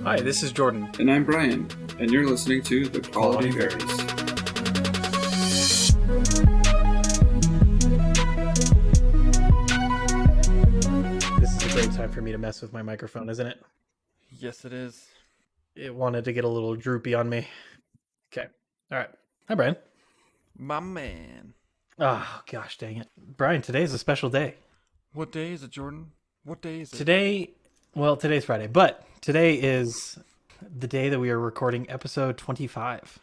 Hi, this is Jordan. And I'm Bryan, and you're listening to The Quality Varies. This is a great time for me to mess with my microphone, isn't it? Yes, it is. It wanted to get a little droopy on me. Okay. All right. Hi, Bryan. My man. Oh, gosh dang it. Bryan, today is a special day. What day is it, Jordan? What day is it? Today's Friday, but today is the day that we are recording episode 25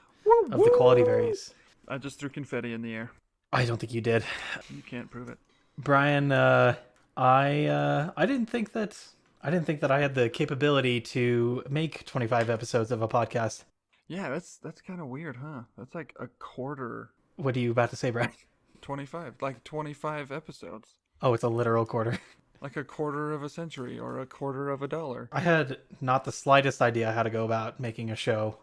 of The Quality Varies. I just threw confetti in the air. I don't think you did. You can't prove it. Bryan, I didn't think that I had the capability to make 25 episodes of a podcast. Yeah, that's kind of weird, huh? That's like a quarter. What are you about to say, Bryan? 25, like 25 episodes. Oh, it's a literal quarter. Like a quarter of a century or a quarter of a dollar. I had not the slightest idea how to go about making a show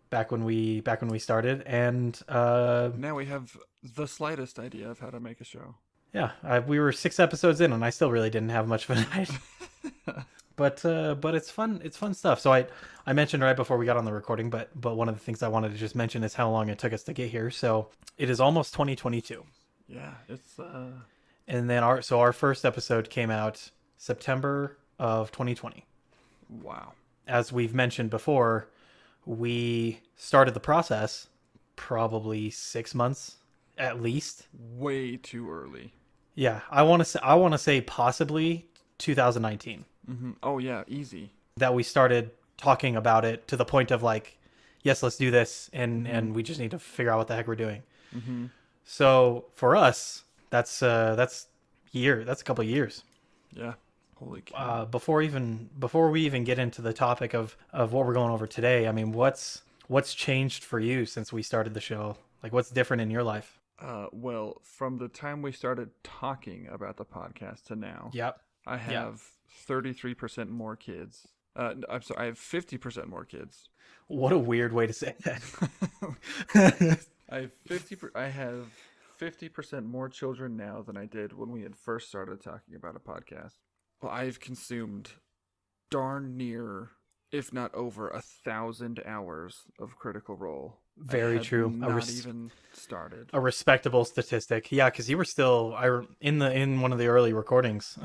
back when we started, and now we have the slightest idea of how to make a show. yeah, we were 6 episodes in, and I still really didn't have much of an idea. But it's fun. It's fun stuff. So I mentioned right before we got on the recording, but one of the things I wanted to just mention is how long it took us to get here. So it is almost 2022. Yeah, it's And then our first episode came out September of 2020. wow. As we've mentioned before, we started the process probably 6 months at least. Way too early. Yeah, I want to say possibly 2019. Oh yeah, easy. That we started talking about it to the point of like, yes, let's do this, and we just need to figure out what the heck we're doing. So for us, that's a couple of years. Yeah. Holy cow. Before we even get into the topic of what we're going over today, I mean, what's changed for you since we started the show? Like, what's different in your life? Well, from the time we started talking about the podcast to now, Yep. I have 33% more kids. I'm sorry, I have 50% more kids. What a weird way to say that. I have 50% more children now than I did when we had first started talking about a podcast. Well, I've consumed darn near, if not over, 1,000 hours of Critical Role. Very true. Not even started. A respectable statistic. Yeah, because you were still in one of the early recordings.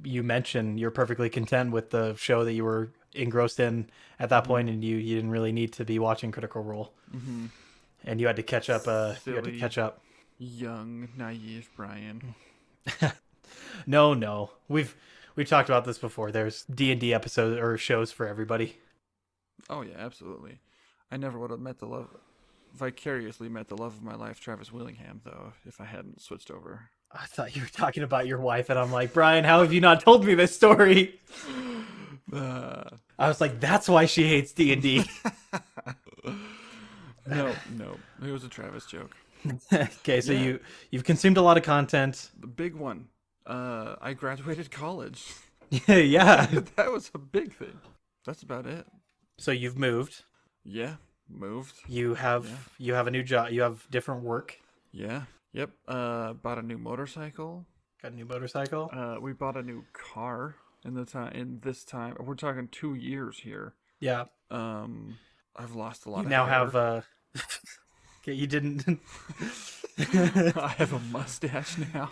You mentioned you're perfectly content with the show that you were engrossed in at that point, and you didn't really need to be watching Critical Role. And you had to catch up. Young, naive Bryan. No. We've talked about this before. There's D&D episodes or shows for everybody. Oh yeah, absolutely. I never would have vicariously met the love of my life, Travis Willingham, though, if I hadn't switched over. I thought you were talking about your wife, and I'm like, Bryan, how have you not told me this story? I was like, that's why she hates D&D. No, it was a Travis joke. Okay, so you've consumed a lot of content. The big one. I graduated college. Yeah. That was a big thing. That's about it. So you've moved. Yeah, moved. You have a new job. You have different work. Yeah. Yep. Bought a new motorcycle. Got a new motorcycle. We bought a new car in this time. We're talking 2 years here. Yeah. I've lost a lot You of now hair. have okay, you didn't I have a mustache now.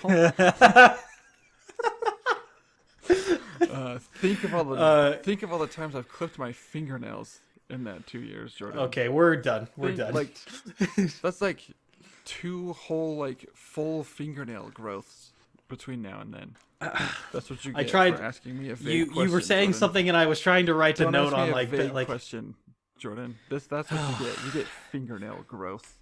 Think of all the times I've clipped my fingernails in that 2 years, Jordan. Okay, we're done. We're done. Like that's like 2 whole like full fingernail growths between now and then. That's what you get for asking me a vague question. You were saying Jordan. something, and I was trying to write a Don't note ask me on a like vague question, Jordan. That's what you get. You get fingernail growth.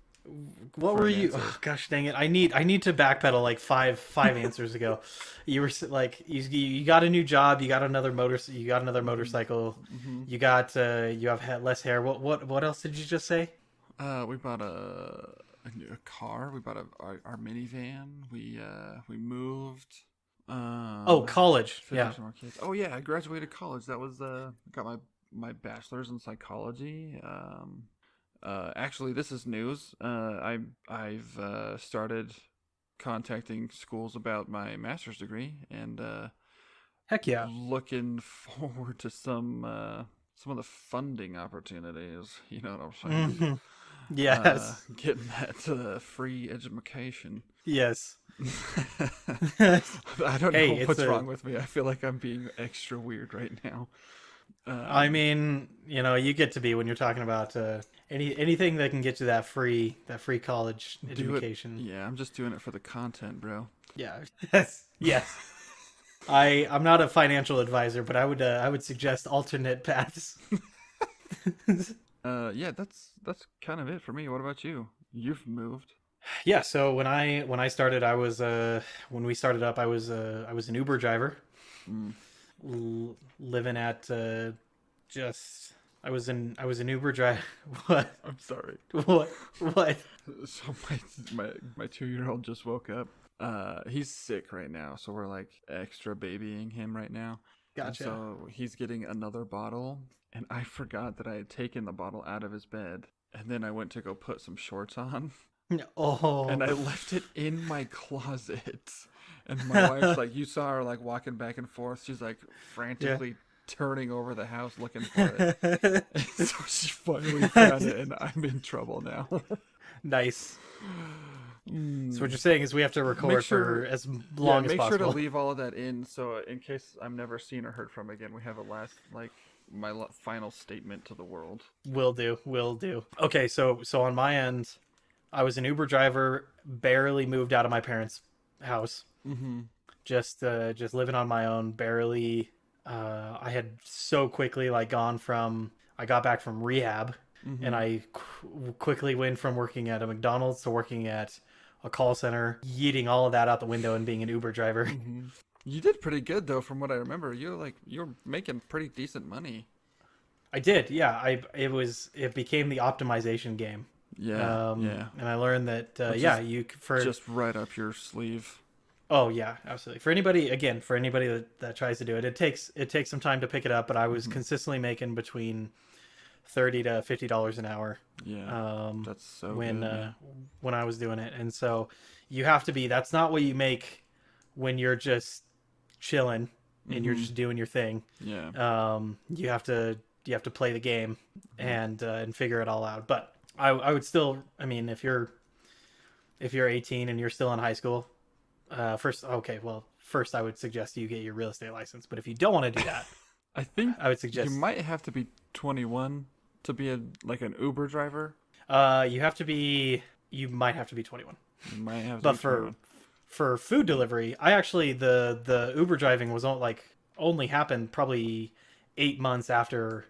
What were you? Oh, gosh dang it! I need to backpedal like five answers ago. You were like you got a new job. You got another motorcycle. You have less hair. What else did you just say? We bought a car. We bought our minivan. We moved. College. 50 Yeah. more kids. Oh yeah, I graduated college. That was got my bachelor's in psychology. Actually, this is news. I've started contacting schools about my master's degree, and Heck yeah. looking forward to some of the funding opportunities. You know what I'm saying? Hmm. Yes. Getting that free education. Yes. I don't Hey, know what's wrong with me. I feel like I'm being extra weird right now. I Um, mean, you get to be when you're talking about anything that can get you that free college do it. education. Yeah, I'm just doing it for the content, bro. Yeah. Yes. Yes. I'm not a financial advisor, but I would suggest alternate paths. Yeah, that's kind of it for me. What about you? You've moved. Yeah, so when I started, when we started up, I was an Uber driver, Mm. living at just I was an Uber driver. What? I'm sorry. What? So my 2-year-old just woke up. He's sick right now, so we're like extra babying him right now. And Gotcha. so he's getting another bottle, and I forgot that I had taken the bottle out of his bed, and then I went to go put some shorts on, Oh. and I left it in my closet. And my wife's like, you saw her like walking back and forth. She's like Yeah. frantically turning over the house looking for it. So she finally found it, and I'm in trouble now. Nice. So what Mm. you're saying is we have to Make record sure, for as yeah, long as make sure to possible. leave all of that in, so in case I'm never seen or heard from again, we have a last, like, final statement to the world. Will do. Will do. Okay, so on my end, I was an Uber driver, barely moved out of my parents' house. Mm-hmm. Just living on my own, barely. I had so quickly like gone from I got back from rehab, and Mm-hmm. I quickly went from working at a McDonald's to working at a call center, yeeting all of that out the window and being an Uber driver. Mm-hmm. You did pretty good though, from what I remember. You're making pretty decent money. I did, yeah. It became the optimization game, Yeah, yeah. and I learned that Which yeah, is for just right up your sleeve. oh yeah, absolutely. For anybody that tries to do it, it takes some time to pick it up. But I was Mm-hmm. consistently making between $30 to $50 an hour Yeah, um, that's so when good, man. when I was doing it, and so you have to be. That's not what you make when you're just chilling and you're Mm-hmm. just doing your thing. Yeah. You have to play the game and figure it all out. But I would still. I mean, if you're 18 and you're still in high school, first I would suggest you get your real estate license. But if you don't want to do that, I think I would you suggest might have to be 21 to be like an Uber driver. you might have to be 21. You might have to But be for 21. for food delivery, I actually the Uber driving was only happened probably 8 months after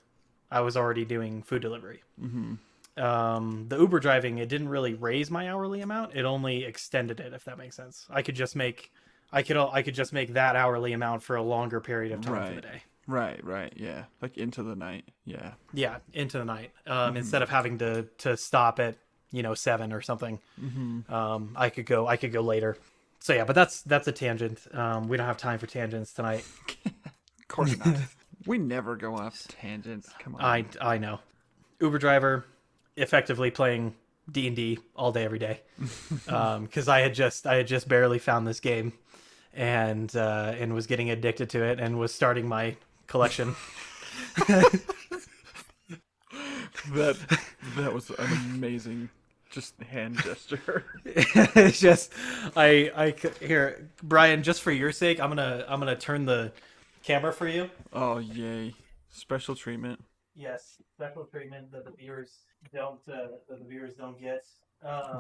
I was already doing food delivery. Mm-hmm. The Uber driving, it didn't really raise my hourly amount. It only extended it, if that makes sense. I could just make that hourly amount for a longer period of time for the Right. day. Right. Yeah. Like into the night. Yeah. Yeah, into the night. Mm-hmm. Instead of having to stop at 7 or something. Mm-hmm. I could go later. So yeah, but that's a tangent. We don't have time for tangents tonight. Of course not. We never go off tangents. Come I on. I know. Uber driver, effectively playing D&D all day every day. Because I had just barely found this game, and was getting addicted to it, and was starting my collection. That that was an amazing just hand gesture. It's just here, Brian. Just for your sake, I'm gonna turn the camera for you. Oh yay. Special treatment. Yes, special treatment that the viewers don't get.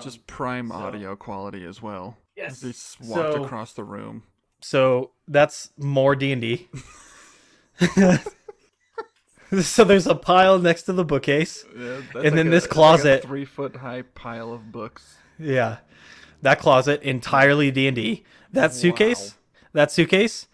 Just prime So audio quality as well. yes, They swapped so across the room. so that's more D&D. So there's a pile next to the bookcase, Yeah, and then this it's like closet. a 3 foot high pile of books. Yeah, that closet entirely D&D. That suitcase, Wow. that suitcase,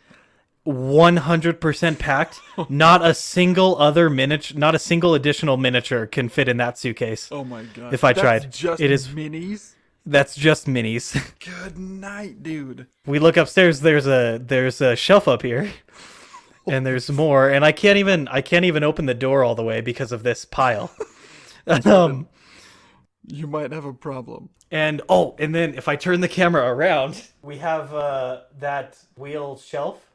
100% packed. Not a single additional miniature can fit in that suitcase. Oh my god. If I That's tried. just It is- minis? That's just minis. Good night, dude. We look upstairs. There's a shelf up here, and there's more. And I can't even open the door all the way because of this pile. um, You might have a problem. and then if I turn the camera around, we have that wheel shelf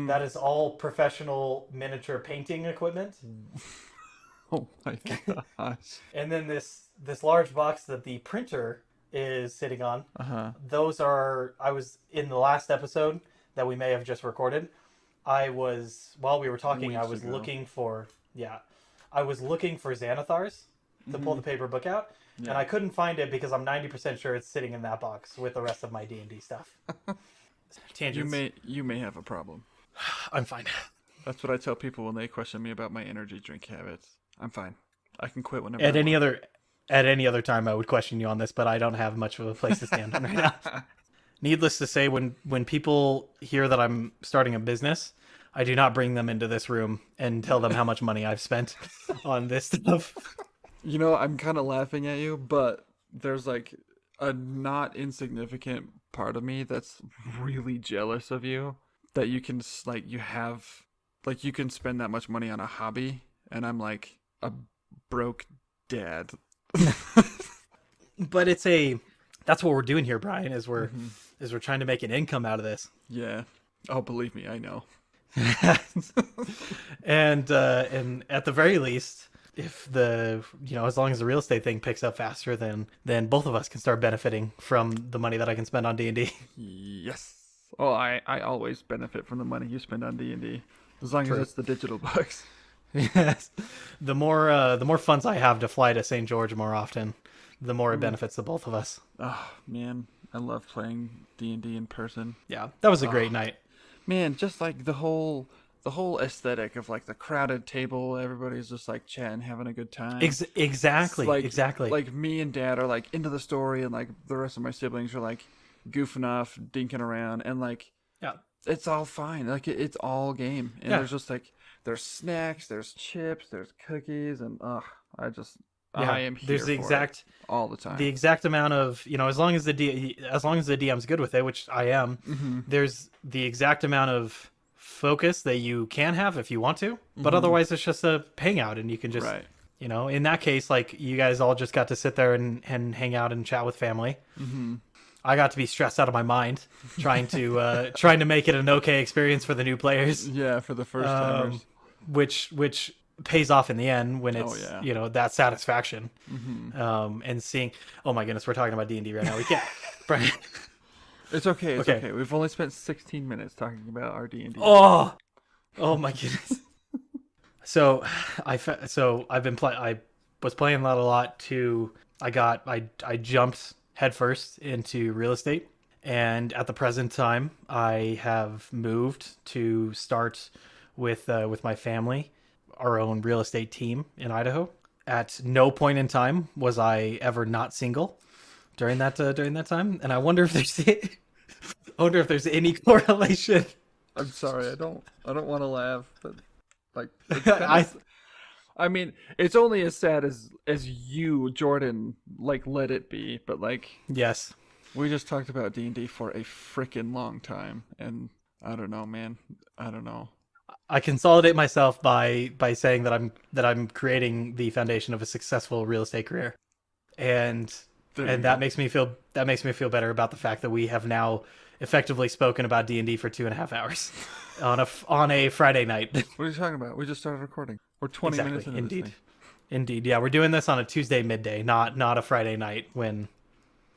That is all professional miniature painting equipment. Oh my gosh. And then this large box that the printer is sitting on. Uh-huh. Those are, I was in the last episode that we may have just recorded. While we were talking, I Weeks was ago. looking for Xanathars to pull the paper book out, and I couldn't find it because I'm 90% sure it's sitting in that box with the rest of my D&D stuff. Tangents. You may have a problem. I'm fine. That's what I tell people when they question me about my energy drink habits. I'm fine. I can quit whenever At I any want. other time, I would question you on this, but I don't have much of a place to stand on right now. Needless to say, when people hear that I'm starting a business, I do not bring them into this room and tell them how much money I've spent on this stuff. You know, I'm kind of laughing at you, but there's like a not insignificant part of me that's really jealous of you that you can you can spend that much money on a hobby, and I'm like a broke dad. But that's what we're doing here, Brian, is we're trying to make an income out of this. Yeah. Oh, believe me, I know. And at the very least, if as long as the real estate thing picks up faster, then both of us can start benefiting from the money that I can spend on D&D. Yes. Oh, I always benefit from the money you spend on D&D, as long as it's the digital books. Yes. The more funds I have to fly to St. George more often, the more it benefits the both of us. Oh man, I love playing D&D in person. Yeah, that was a great night. Man, just like the whole aesthetic of like the crowded table, everybody's just like chatting, having a good time. Exactly. Exactly. Like me and Dad are like into the story, and like the rest of my siblings are like goofing off, dinking around, and like yeah. it's all fine. Like it's all game, and Yeah. there's just like there's snacks, there's chips, there's cookies, and Yeah, I am here there's the for exact it all the time. the exact amount of as long as the DM's good with it, which I am. There's the exact amount of focus that you can have if you want to, but otherwise it's just a hangout, and you can just Right. in that case, like, you guys all just got to sit there and hang out and chat with family. I got to be stressed out of my mind trying to make it an okay experience for the new players, Yeah, for the first timers. which pays off in the end when it's Oh, yeah. that satisfaction. And seeing, oh my goodness, we're talking about D&D right now. We can't. Brian. It's okay. It's Okay. okay. We've only spent 16 minutes talking about our D&D. Oh my goodness. So I was playing that a lot too. I jumped headfirst into real estate, and at the present time I have moved to start with my family our own real estate team in Idaho. At no point in time was I ever not single during that time, and I wonder if there's any correlation. I'm sorry. I don't want to laugh, but like it's I mean, it's only as sad as you, Jordan, like let it be, but like Yes. we just talked about D&D for a freaking long time, and I don't know, man. I don't know. I consolidate myself by saying that I'm creating the foundation of a successful real estate career, and that makes me feel better about the fact that we have now effectively spoken about D&D for 2.5 hours on a Friday night. What are you talking about? We just started recording. We're 20 minutes into this thing. Indeed. Yeah, we're doing this on a Tuesday midday, not a Friday night when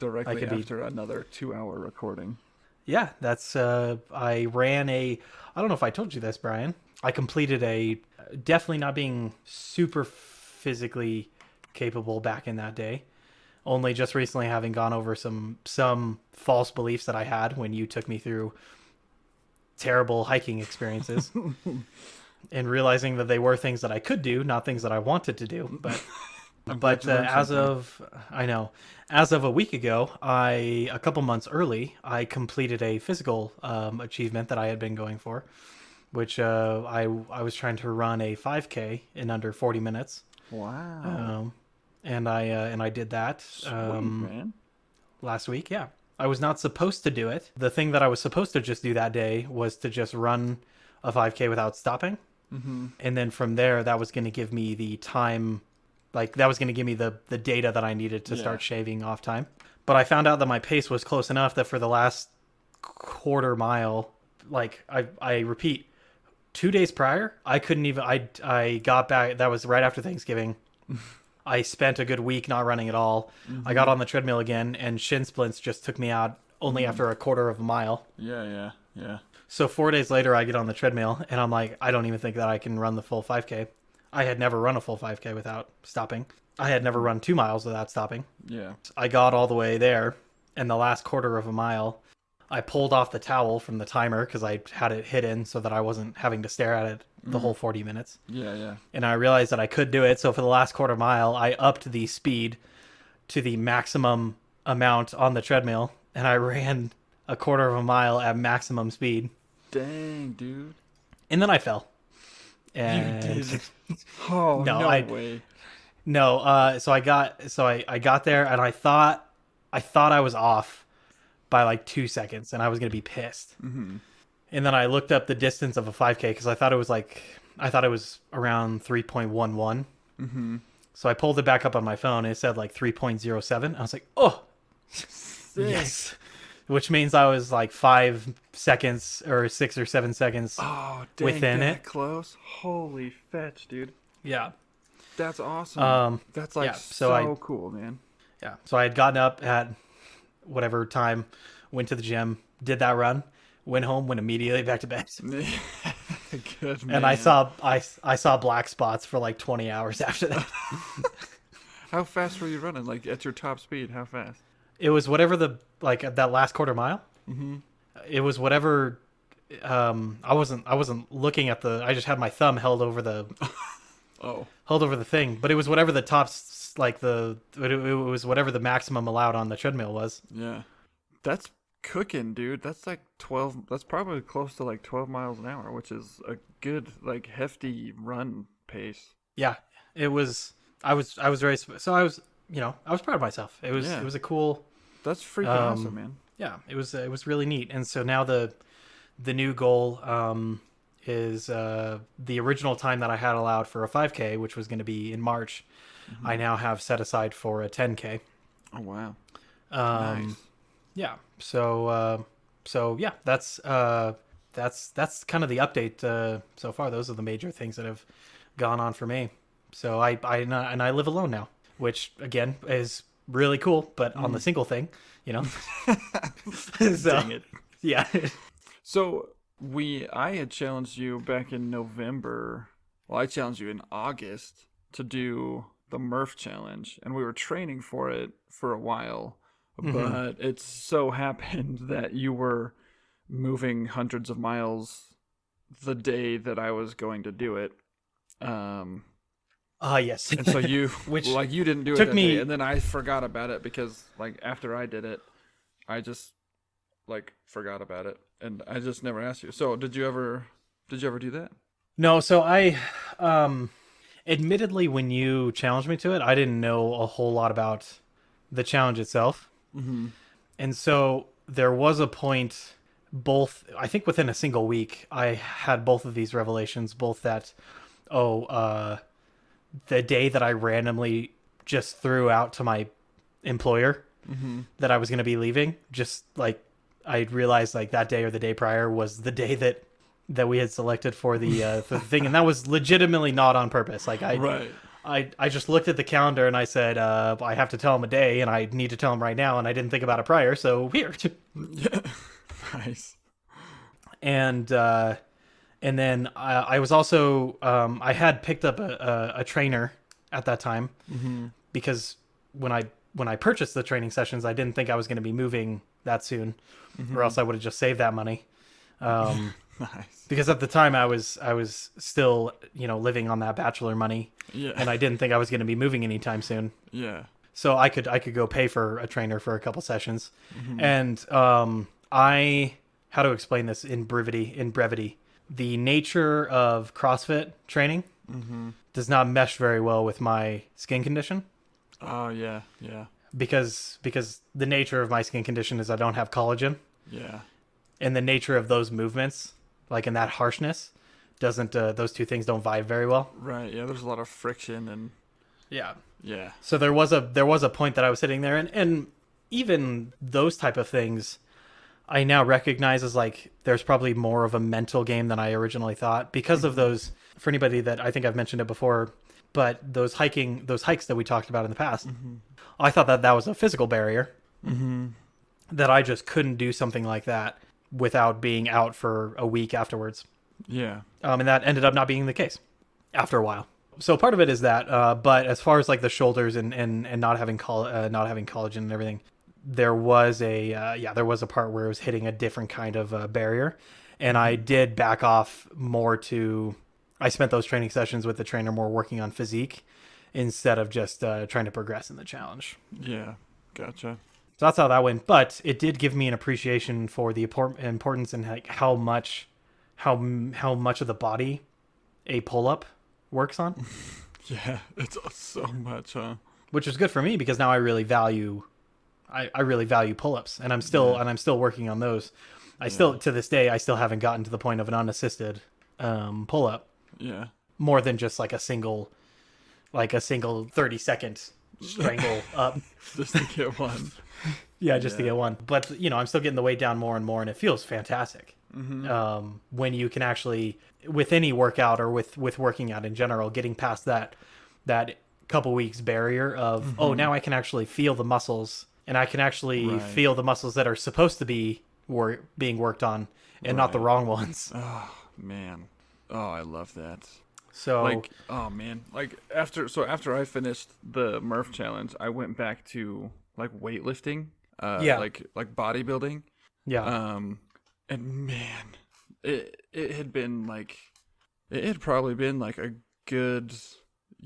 Directly after another 2-hour recording. Yeah, that's I ran I don't know if I told you this, Brian. I completed definitely not being super physically capable back in that day. Only just recently having gone over some false beliefs that I had when you took me through terrible hiking experiences. And realizing that they were things that I could do, not things that I wanted to do. But as of a week ago, a couple months early, I completed a physical achievement that I had been going for, which I was trying to run a 5K in under 40 minutes. Wow. And I did that Sweet, man. last week. Yeah, I was not supposed to do it. The thing that I was supposed to just do that day was to just run a 5K without stopping. And then from there, that was going to give me the time, like that was going to give me the data that I needed to start shaving off time. But I found out that my pace was close enough that for the last quarter mile, like I repeat, 2 days prior, I couldn't even. I got back. That was right after Thanksgiving. I spent a good week not running at all. I got on the treadmill again, and shin splints just took me out only after a quarter of a mile. Yeah. So 4 days later, I get on the treadmill, and I'm like, I don't even think that I can run the full 5K. I had never run a full 5K without stopping. I had never run 2 miles without stopping. Yeah. I got all the way there, and the last quarter of a mile, I pulled off the towel from the timer because I had it hidden so that I wasn't having to stare at it the whole 40 minutes. Yeah. And I realized that I could do it. So for the last quarter mile, I upped the speed to the maximum amount on the treadmill, and I ran a quarter of a mile at maximum speed. Dang, dude. And then I fell. And You did. Oh, no way. No, so I got there, and I thought I was off by like 2 seconds, and I was gonna be pissed. Mm-hmm. And then I looked up the distance of a 5K because I thought it was around 3.11. Mm-hmm. So I pulled it back up on my phone, and it said like 3.07. I was like, oh, yes. Which means I was like 5 seconds or 6 or 7 seconds within that it. Close. Holy fetch, dude. Yeah. That's awesome. That's like so cool, man. Yeah. So I had gotten up at whatever time, went to the gym, did that run, went home, went immediately back to bed. Good man. And I saw black spots for like 20 hours after that. How fast were you running? Like at your top speed? How fast? It was whatever that last quarter mile. Mm-hmm. It was whatever. I wasn't looking at I just had my thumb held over the thing, but it was whatever the tops it was whatever the maximum allowed on the treadmill was. Yeah, that's cooking, dude. That's like 12. That's probably close to like 12 miles an hour, which is a good like hefty run pace. Yeah, it was. I was very so I was proud of myself. It was a cool. That's freaking awesome, man. Yeah, it was really neat. And so now the new goal is the original time that I had allowed for a 5K, which was going to be in March. Mm-hmm. I now have set aside for a 10K. Oh wow! Nice. Yeah. So yeah, that's kind of the update so far. Those are the major things that have gone on for me. So I live alone now, which again is really cool, but on the single thing, so, Dang it. Yeah. So I had challenged you back in November. Well, I challenged you in August to do the Murph challenge, and we were training for it for a while, but it so happened that you were moving hundreds of miles the day that I was going to do it. Yes. And so you, which like, you didn't do it that day, and then I forgot about it because, like, after I did it, I just, like, forgot about it, and I just never asked you. So, did you ever do that? No. So I, admittedly, when you challenged me to it, I didn't know a whole lot about the challenge itself, and so there was a point. I think within a single week, I had both of these revelations. Both that, the day that I randomly just threw out to my employer that I was going to be leaving, just like I realized like that day or the day prior was the day that we had selected for the thing, and that was legitimately not on purpose. Like I just looked at the calendar and I said I have to tell him a day, and I need to tell him right now, and I didn't think about it prior, so weird. Yeah, nice. And then I was also I had picked up a trainer at that time because when I purchased the training sessions, I didn't think I was going to be moving that soon, or else I would have just saved that money. Nice. Because at the time I was still living on that bachelor money, and I didn't think I was going to be moving anytime soon. Yeah. So I could go pay for a trainer for a couple sessions, and how to explain this in brevity. The nature of CrossFit training does not mesh very well with my skin condition. Oh, yeah. Because the nature of my skin condition is I don't have collagen. Yeah. And the nature of those movements, like in that harshness, doesn't those two things don't vibe very well. Right. Yeah. There's a lot of friction and. Yeah. Yeah. So there was a point that I was sitting there, and even those type of things, I now recognize as like there's probably more of a mental game than I originally thought because of those. For anybody that I think I've mentioned it before, but those hikes that we talked about in the past, I thought that was a physical barrier, that I just couldn't do something like that without being out for a week afterwards. Yeah. And that ended up not being the case after a while. So part of it is that, but as far as like the shoulders and not having collagen and everything, there was a part where it was hitting a different kind of barrier, and I did back off more to. I spent those training sessions with the trainer more working on physique instead of just trying to progress in the challenge. Yeah, gotcha. So that's how that went. But it did give me an appreciation for the importance and like how much of the body a pull-up works on. Yeah, it's so much, huh? Which is good for me because now I really value pull-ups, and I'm still working on those. Still to this day I still haven't gotten to the point of an unassisted pull-up. Yeah. More than just like a single 30-second strangle up. Just to get one. Yeah, just to get one. But, I'm still getting the weight down more and more, and it feels fantastic. When you can actually, with any workout or with working out in general, getting past that couple weeks barrier of, now I can actually feel the muscles, and I can actually feel the muscles that are supposed to be being worked on and not the wrong ones. Oh, man. Oh, I love that. So like, oh man, like after I finished the Murph challenge, I went back to like weightlifting, like bodybuilding. Yeah. And man, it had been like, it had probably been like a good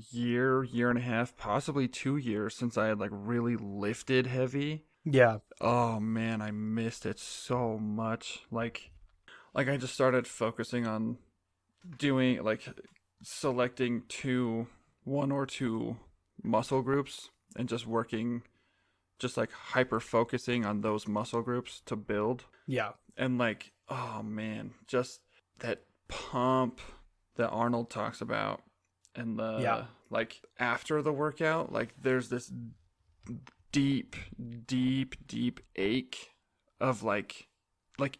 year and a half, possibly 2 years since I had like really lifted heavy. Yeah. Oh man, I missed it so much. Like I just started focusing on doing like selecting one or two muscle groups and just working, just like hyper focusing on those muscle groups to build. Yeah. And like, oh man, just that pump that Arnold talks about, and like after the workout, like there's this deep ache of like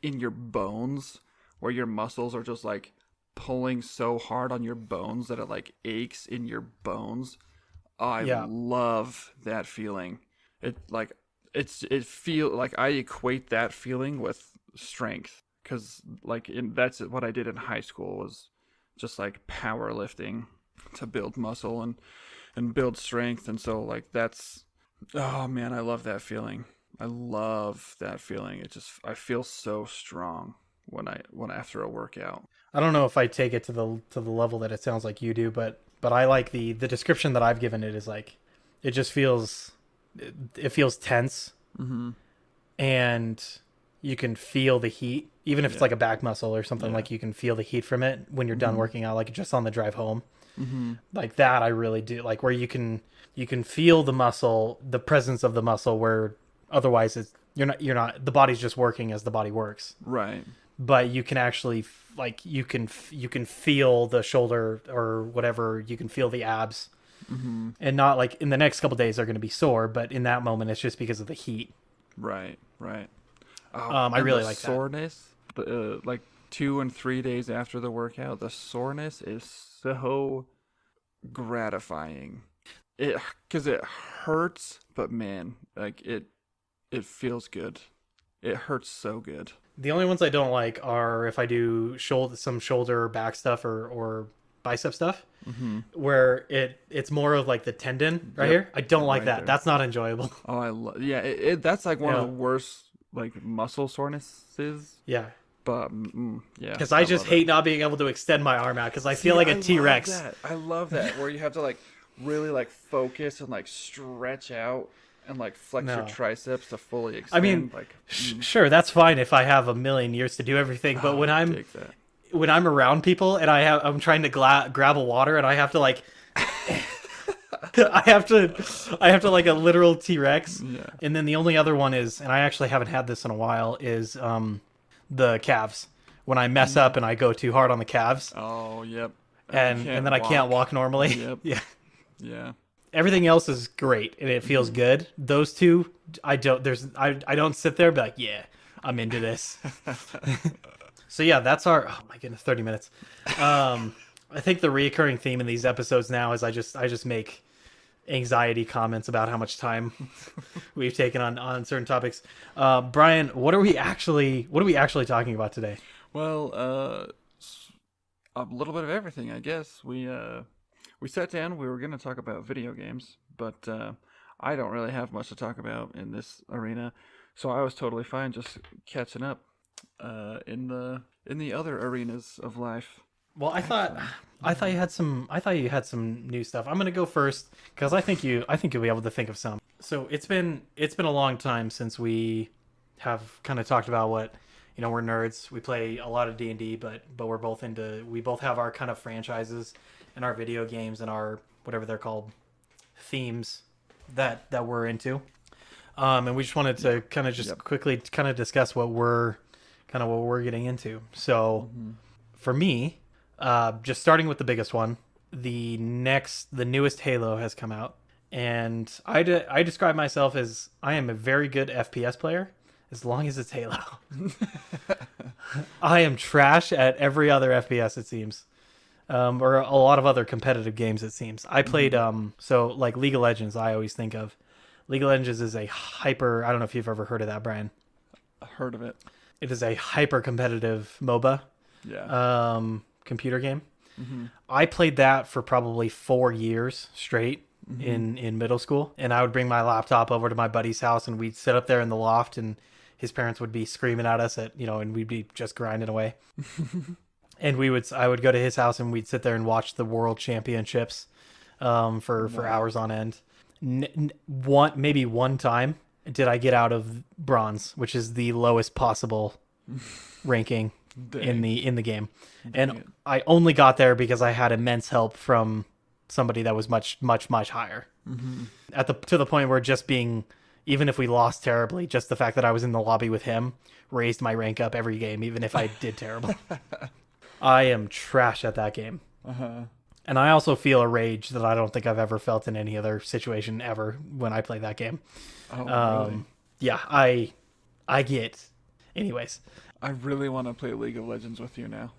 in your bones, where your muscles are just like pulling so hard on your bones that it like aches in your bones. I love that feeling. It feel like I equate that feeling with strength, because like that's what I did in high school, was just like powerlifting to build muscle and build strength. And so like that's, oh man, I love that feeling. I feel so strong when after a workout. I don't know if I take it to the level that it sounds like you do, but I like the description that I've given it is like, it just feels, it feels tense, and you can feel the heat, even if it's like a back muscle or something, like you can feel the heat from it when you're done working out, like just on the drive home. Like that, I really do like, where you can feel the muscle, the presence of the muscle, where otherwise you're not, the body's just working as the body works. Right. But you can actually like, you can feel the shoulder or whatever, you can feel the abs, and not like in the next couple days they're going to be sore, but in that moment it's just because of the heat. Right. Oh, I really like soreness, like 2 and 3 days after the workout, the soreness is so gratifying. Because it hurts, but man, like it feels good. It hurts so good. The only ones I don't like are if I do some shoulder or back stuff or bicep stuff, where it's more of like the tendon right here. I don't like that. There. That's not enjoyable. Oh, that's like one of the worst like muscle sorenesses. Yeah. But because I just hate not being able to extend my arm out, because I feel like a T-Rex. I love that where you have to like really like focus and like stretch out and like flex your triceps to fully extend. I mean, like sure, that's fine if I have a million years to do everything, but when I'm around people and I'm trying to grab a water and I have to like I have to like a literal T-Rex. Yeah. And then the only other one is, and I actually haven't had this in a while, is the calves. When I mess up and I go too hard on the calves. Oh, yep. And then I can't walk normally. Yep. Yeah. Yeah. Everything else is great and it feels good. Those two, I don't sit there and be like, yeah, I'm into this. So yeah, that's our, oh my goodness, 30 minutes. I think the recurring theme in these episodes now is I just make anxiety comments about how much time we've taken on certain topics. Bryan, what are we actually talking about today? Well, a little bit of everything, I guess. We sat down. We were going to talk about video games, but I don't really have much to talk about in this arena, so I was totally fine just catching up in the other arenas of life. Well, I thought you had some new stuff. I'm gonna go first because I think you'll be able to think of some. So it's been a long time since we have kind of talked about what, we're nerds. We play a lot of D&D, but we both have our kind of franchises and our video games and our whatever they're called themes that we're into. And we just wanted to kind of just quickly kind of discuss what we're getting into. So for me, just starting with the biggest one, the newest Halo has come out, and I describe myself as I am a very good FPS player as long as it's Halo. I am trash at every other FPS, it seems, or a lot of other competitive games, it seems. I played so like League of Legends. I always think of League of Legends is a hyper. I don't know if you've ever heard of that, Bryan. I heard of it. It is a hyper competitive MOBA. Yeah. Computer game. I played that for probably 4 years straight in middle school, and I would bring my laptop over to my buddy's house, and we'd sit up there in the loft, and his parents would be screaming at us and we'd be just grinding away. And I would go to his house, and we'd sit there and watch the world championships for hours on end. Maybe one time did I get out of bronze, which is the lowest possible ranking in the game. And I only got there because I had immense help from somebody that was much higher. To the point where even if we lost terribly, just the fact that I was in the lobby with him raised my rank up every game, even if I did terrible. I am trash at that game. And I also feel a rage that I don't think I've ever felt in any other situation ever when I play that game. Really? Yeah, I get. Anyways, I really want to play League of Legends with you now.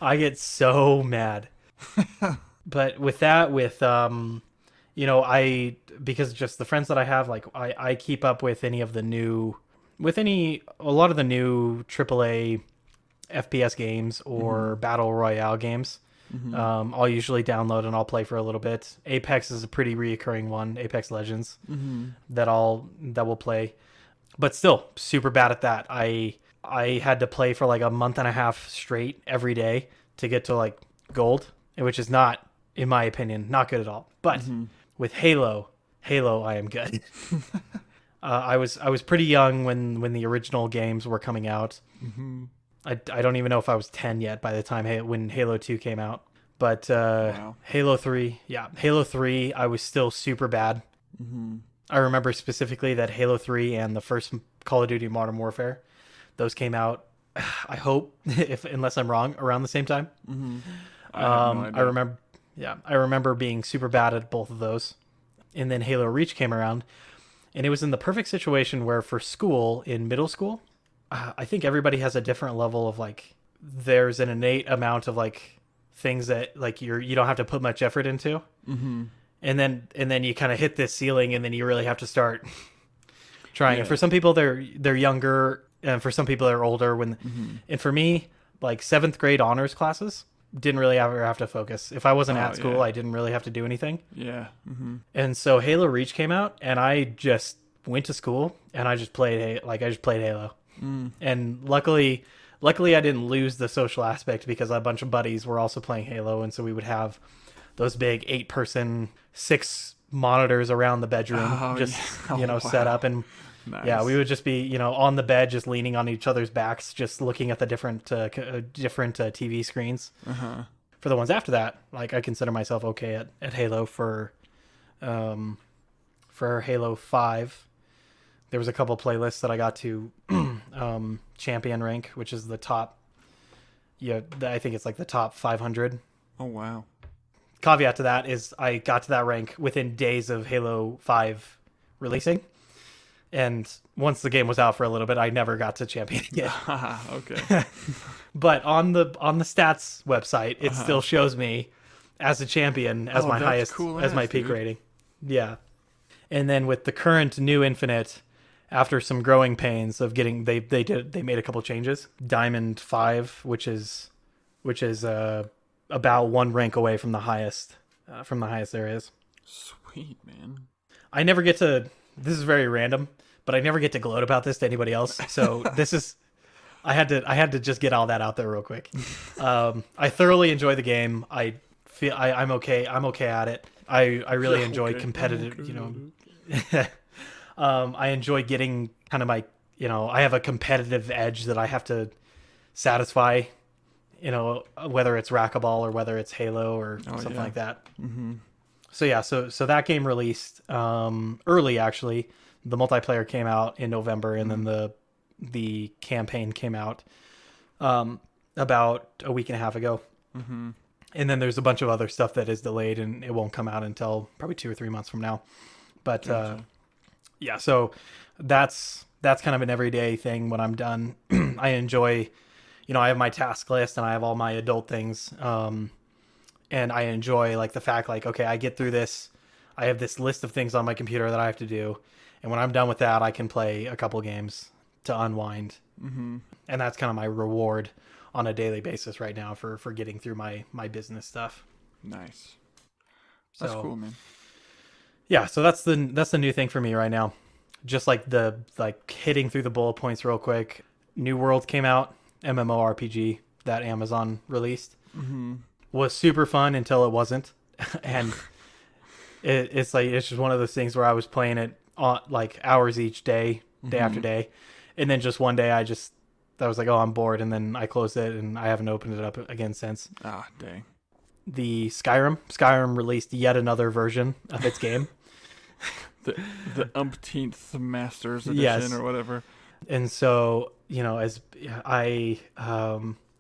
I get so mad. But because just the friends that I have, like I keep up with a lot of the new AAA FPS games or battle royale games. I'll usually download and I'll play for a little bit. Apex is a pretty reoccurring one, Apex Legends, that we'll play. But still super bad at that. I had to play for like a month and a half straight every day to get to like gold, which is not, in my opinion, not good at all. But with Halo, I am good. I was pretty young when the original games were coming out. I don't even know if I was 10 yet by the time when Halo 2 came out. But wow. Halo 3, I was still super bad. I remember specifically that Halo 3 and the first Call of Duty Modern Warfare, those came out, I hope, unless I'm wrong, around the same time. I have no idea. I remember being super bad at both of those. And then Halo Reach came around, and it was in the perfect situation where for school, in middle school, I think everybody has a different level of like, there's an innate amount of like things that like you don't have to put much effort into. And then you kind of hit this ceiling, and then you really have to start trying. And for some people, they're younger, and for some people, they're older. And for me, like 7th grade honors classes didn't really ever have to focus. If I wasn't at school, I didn't really have to do anything. Yeah. And so Halo Reach came out, and I just went to school and I just played Halo. And luckily I didn't lose the social aspect because a bunch of buddies were also playing Halo, and so we would have those big 8-person 6 monitors around the bedroom set up, and nice. We would just be on the bed just leaning on each other's backs, just looking at the different TV screens. For the ones after that, like I consider myself okay at Halo. For Halo 5, there was a couple playlists that I got to champion rank, which is the top. I think it's like the top 500. Oh wow. Caveat to that is I got to that rank within days of Halo 5 releasing, And once the game was out for a little bit, I never got to champion it. Okay. But on the stats website, it still shows me as a champion as my that's highest cool as my as, peak dude. rating. Yeah. And then with the current new Infinite, after some growing pains of getting they made a couple changes. Diamond 5, which is about one rank away from the highest there is. Sweet, man. I never get to. This is very random, but I never get to gloat about this to anybody else. So this is. I had to just get all that out there real quick. I thoroughly enjoy the game. I feel I'm okay. I'm okay at it. I really enjoy competitive. I enjoy getting kind of my. I have a competitive edge that I have to satisfy. Whether it's racquetball or whether it's Halo or something like that. Mm-hmm. So yeah, so that game released early actually. The multiplayer came out in November, and then the campaign came out about a week and a half ago. Mm-hmm. And then there's a bunch of other stuff that is delayed, and it won't come out until probably 2 or 3 months from now. But Gotcha. yeah, so that's kind of an everyday thing when I'm done. I enjoy, I have my task list and I have all my adult things. And I enjoy like the fact like, okay, I get through this. I have this list of things on my computer that I have to do. And when I'm done with that, I can play a couple games to unwind. Mm-hmm. And that's kind of my reward on a daily basis right now for getting through my business stuff. Nice. That's So, cool, man. yeah, so that's the new thing for me right now. Just like hitting through the bullet points real quick. New World came out, MMORPG that Amazon released. Mm-hmm. Was super fun until it wasn't. And it's just one of those things where I was playing it on like hours each day, day after day. And then just one day I was like, oh, I'm bored. And then I closed it and I haven't opened it up again since. Ah, dang. The Skyrim released yet another version of its game. The umpteenth Masters Edition Yes. or whatever. And so, as I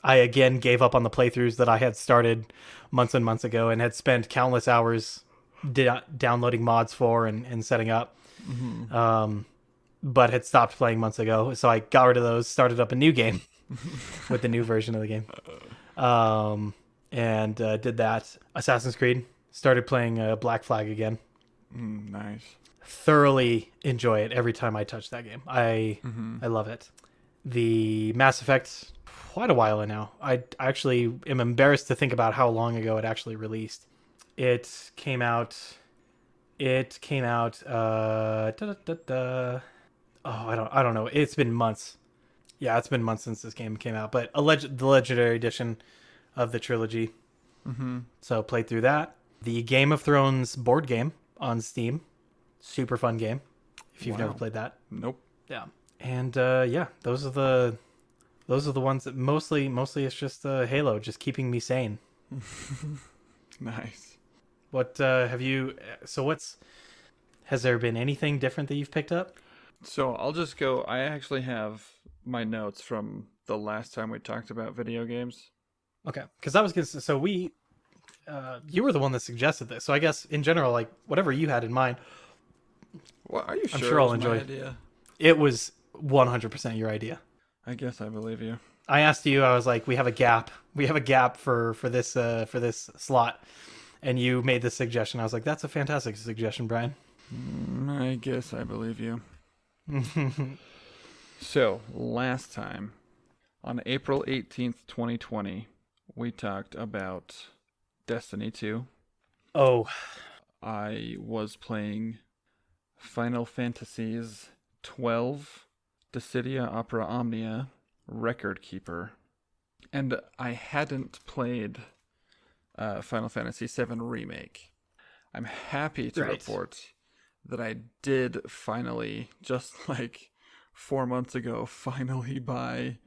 again gave up on the playthroughs that I had started months and months ago and had spent countless hours downloading mods for and setting up. Mm-hmm. But had stopped playing months ago. So I got rid of those, started up a new game with the new version of the game. And did that. Assassin's Creed. Started playing Black Flag again. Nice. Thoroughly enjoy it every time I touch that game. I love it. The Mass Effect, quite a while now. I actually am embarrassed to think about how long ago it actually released. It came out. Oh, I don't know. It's been months. Yeah, it's been months since this game came out. But the Legendary Edition of the trilogy. Mm-hmm. So played through that. The Game of Thrones board game on Steam. Super fun game. If you've never played that. Nope. Yeah. And yeah, those are the ones that mostly it's just Halo, just keeping me sane. Nice. What has there been anything different that you've picked up? So I'll just go. I actually have my notes from the last time we talked about video games. Okay, because I was gonna. So you were the one that suggested this. So I guess in general, like whatever you had in mind, Well, are you sure? I'm sure I'll it was my enjoy. idea? It was 100% your idea. I guess I believe you. I asked you. I was like, we have a gap. We have a gap for this slot, and you made this suggestion. I was like, that's a fantastic suggestion, Brian. I guess I believe you. So last time, on April 18th, 2020, we talked about Destiny 2. Oh, I was playing Final Fantasies 12, Dissidia Opera Omnia, Record Keeper, and I hadn't played Final Fantasy VII Remake. I'm happy to report that I did finally, just like 4 months ago, finally buy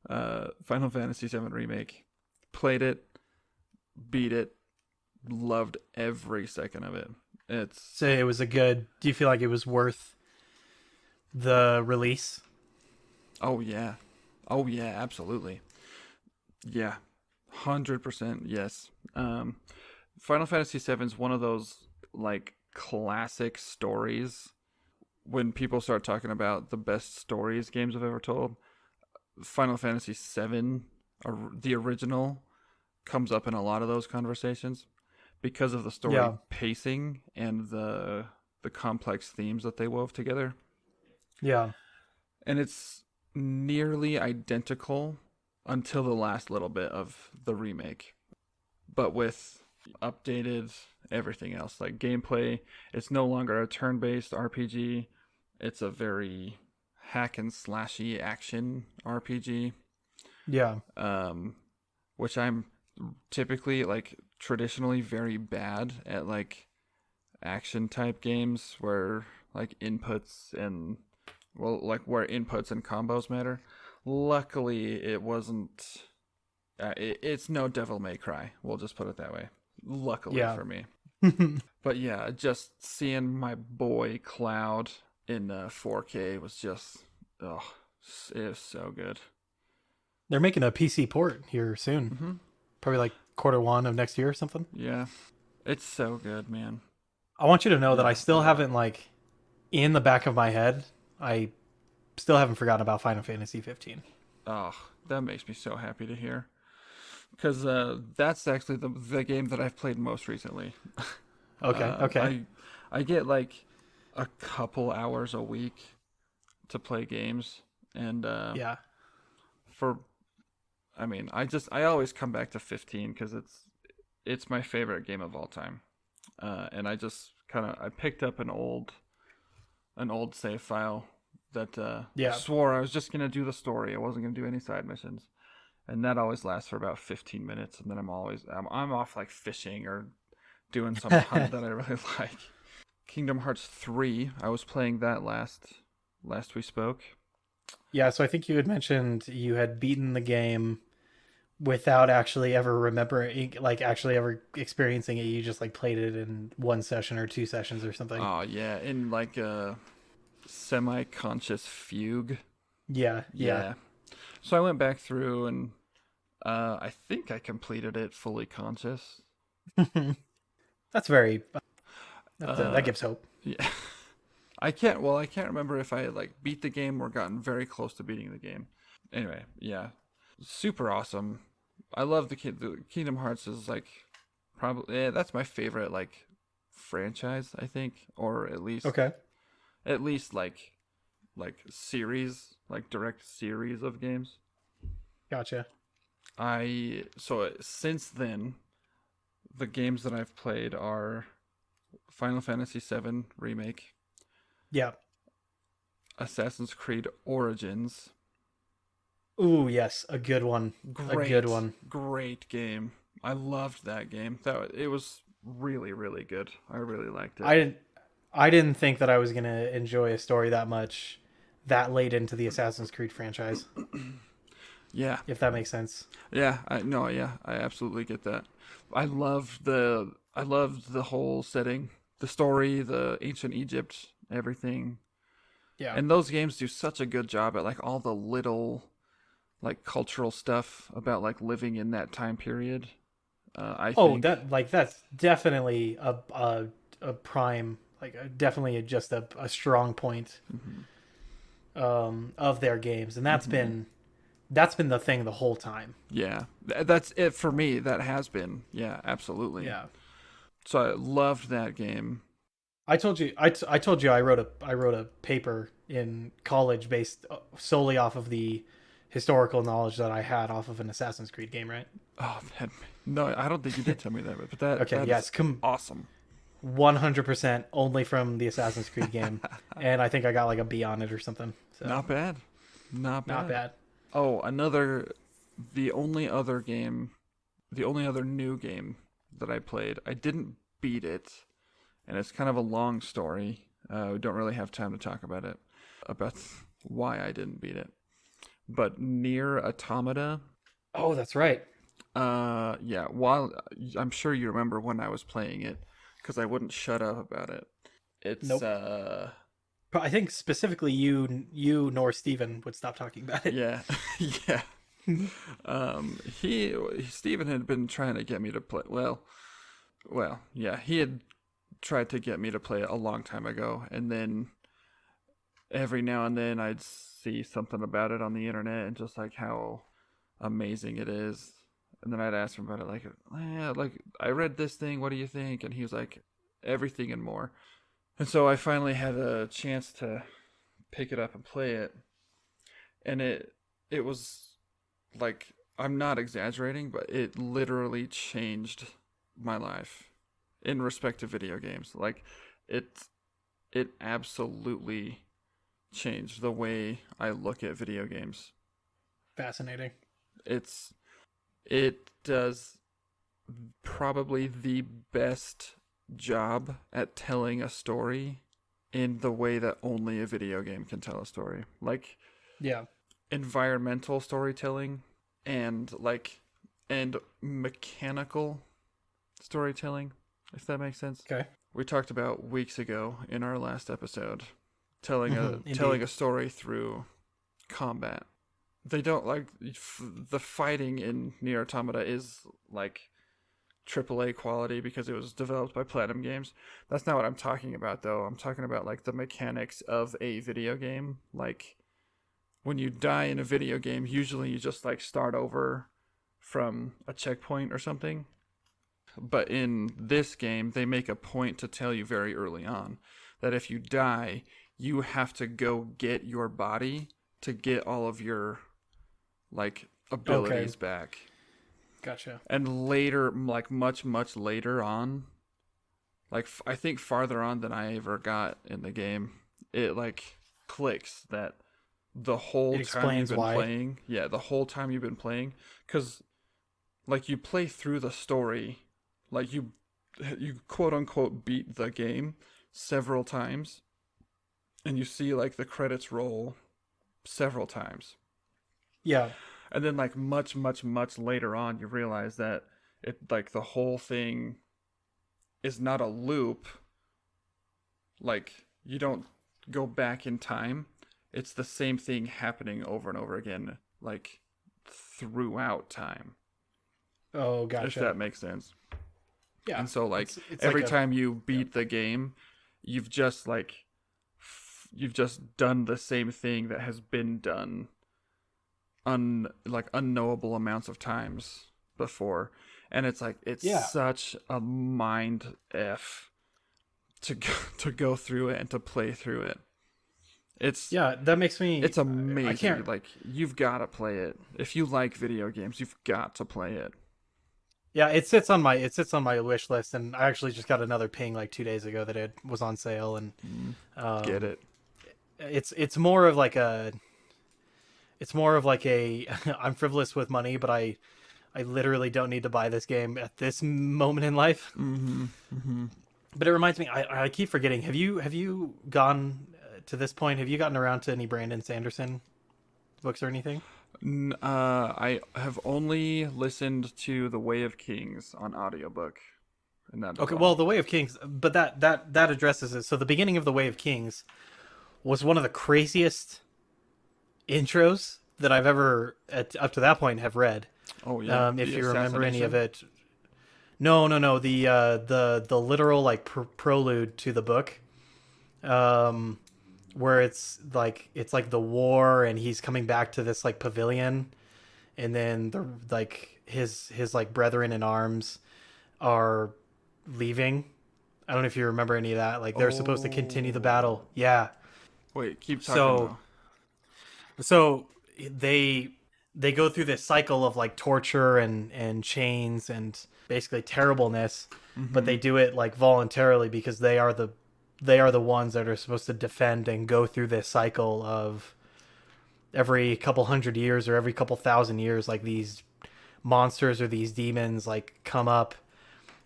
Final Fantasy VII Remake. Played it, beat it, loved every second of it. so it was do you feel like it was worth the release? Oh yeah, absolutely. Yeah, 100% yes. Final Fantasy VII is one of those like classic stories when people start talking about the best stories games I've ever told, Final Fantasy VII, the original, comes up in a lot of those conversations because of the story pacing and the complex themes that they wove together. Yeah. And it's nearly identical until the last little bit of the remake, but with updated everything else, like gameplay. It's no longer a turn-based RPG. It's a very hack and slashy action RPG. Yeah. Which I'm typically, like, traditionally very bad at, like, action type games where, like, inputs and, well, like, where inputs and combos matter. Luckily, it wasn't. It's no Devil May Cry. We'll just put it that way. Luckily for me. But yeah, just seeing my boy Cloud in 4K was just, oh, it was so good. They're making a PC port here soon. Mm-hmm. Probably like Q1 of next year or something. Yeah, it's so good, man. I want you to know that I still haven't, like, in the back of my head, I still haven't forgotten about Final Fantasy 15. Oh, that makes me so happy to hear. Because that's actually the game that I've played most recently. Okay. I get like a couple hours a week to play games, and Yeah. I always come back to 15 because it's my favorite game of all time, and I just I picked up an old save file that I swore I was just gonna do the story. I wasn't gonna do any side missions. And that always lasts for about 15 minutes, and then I'm off, like, fishing or doing some hunt that I really like. Kingdom Hearts 3, I was playing that last we spoke. Yeah, so I think you had mentioned you had beaten the game without actually ever remembering, like, actually ever experiencing it. You just, like, played it in one session or two sessions or something. Oh, yeah, in, like, a semi-conscious fugue. Yeah. So I went back through and I think I completed it fully conscious. That's very. That gives hope. Yeah, I can't remember if I had, like, beat the game or gotten very close to beating the game. Anyway, yeah, super awesome. I love the Kingdom Hearts is, like, probably that's my favorite, like, franchise, I think, or at least like series, like direct series of games. Gotcha. So since then, the games that I've played are Final Fantasy VII Remake. Yeah. Assassin's Creed Origins. Ooh, yes, a good one. A good one. Great game. I loved that game. It was really, really good. I really liked it. I didn't think that I was gonna enjoy a story that much that late into the Assassin's Creed franchise. Yeah. If that makes sense. Yeah, I absolutely get that. I loved the whole setting, the story, the ancient Egypt, everything. Yeah. And those games do such a good job at, like, all the little, like, cultural stuff about, like, living in that time period. I think that's definitely a prime, like, definitely just a strong point of their games, and that's been the thing the whole time. Yeah, that's it for me. That has been, yeah, absolutely. Yeah. So I loved that game. I told you I wrote a paper in college based solely off of the historical knowledge that I had off of an Assassin's Creed game, right? Oh, no, I don't think you did tell me that, but that okay, yes, awesome. 100% only from the Assassin's Creed game, and I think I got like a B on it or something. So. Not bad. Not bad. Oh, the only other new game that I played, I didn't beat it, and it's kind of a long story. We don't really have time to talk about it, about why I didn't beat it. But Nier Automata. Oh, that's right. Yeah. While I'm sure you remember when I was playing it, because I wouldn't shut up about it. It's nope. I think specifically you nor Steven would stop talking about it. Yeah. Yeah. Steven had been trying to get me to play. Well, yeah, he had tried to get me to play it a long time ago, and then every now and then I'd see something about it on the internet and just like how amazing it is. And then I'd ask him about it, like, yeah, like I read this thing. What do you think? And he was like, everything and more. And so I finally had a chance to pick it up and play it, and it was like, I'm not exaggerating, but it literally changed my life in respect to video games. Like it it absolutely changed the way I look at video games. Fascinating. It does probably the best job at telling a story in the way that only a video game can tell a story. Like Yeah. environmental storytelling and mechanical storytelling, if that makes sense. Okay. We talked about weeks ago in our last episode telling Indeed. telling a story through combat. They don't like the fighting in Nier Automata is like AAA quality because it was developed by Platinum Games. That's not what I'm talking about though. I'm talking about like the mechanics of a video game. Like when you die in a video game, usually you just like start over from a checkpoint or something. But in this game, they make a point to tell you very early on that if you die, you have to go get your body to get all of your like abilities back. Gotcha. And later, like much later on, like I think farther on than I ever got in the game, it like clicks that the whole time you've been playing, the whole time you've been playing, because like you play through the story, like you quote unquote beat the game several times, and you see like the credits roll several times. Yeah. And then like much later on, you realize that it like the whole thing is not a loop. Like you don't go back in time. It's the same thing happening over and over again, like throughout time. Oh, gotcha. If that makes sense. Yeah. And so like it's every like time you beat the game, you've just like you've just done the same thing that has been done unknowable amounts of times before, and it's like it's such a mind f to go through it and to play through it. That makes me. It's amazing. I can't. Like you've got to play it if you like video games. You've got to play it. Yeah, it sits on my wish list, and I actually just got another ping like 2 days ago that it was on sale, and Get it. It's more of like a. It's more of like a I'm frivolous with money, but I literally don't need to buy this game at this moment in life. Mm-hmm. Mm-hmm. But it reminds me, I keep forgetting. Have you gone to this point? Have you gotten around to any Brandon Sanderson books or anything? I have only listened to The Way of Kings on audiobook. And that Okay, well, The Way of Kings, but that addresses it. So the beginning of The Way of Kings was one of the craziest intros that I've ever up to that point have read. Oh yeah. If you remember any of it. No. The literal like prelude to the book, where it's like the war and he's coming back to this like pavilion, and then the like his like brethren in arms are leaving. I don't know if you remember any of that. Like they're supposed to continue the battle. Yeah. Wait, keep talking. So they go through this cycle of like torture and chains and basically terribleness, but they do it like voluntarily because they are the ones that are supposed to defend and go through this cycle of every couple hundred years or every couple thousand years, like these monsters or these demons like come up,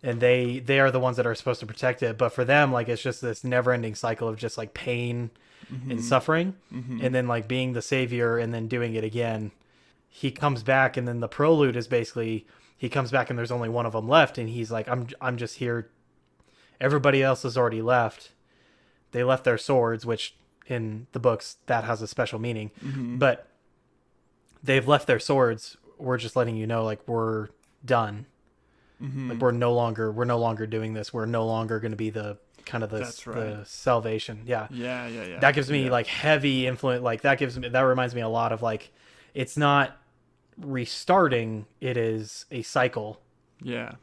and they are the ones that are supposed to protect it. But for them, like it's just this never ending cycle of just like pain and suffering, and then like being the savior and then doing it again. He comes back, and then the prelude is basically he comes back and there's only one of them left, and he's like, I'm just here. Everybody else has already left. They left their swords, which in the books that has a special meaning, but they've left their swords. We're just letting you know, like we're done. Like we're no longer doing this. We're no longer going to be the kind of That's right. the salvation. Yeah. Yeah. That gives me Yeah. like heavy influence. Like that reminds me a lot of like, it's not restarting, it is a cycle, Yeah.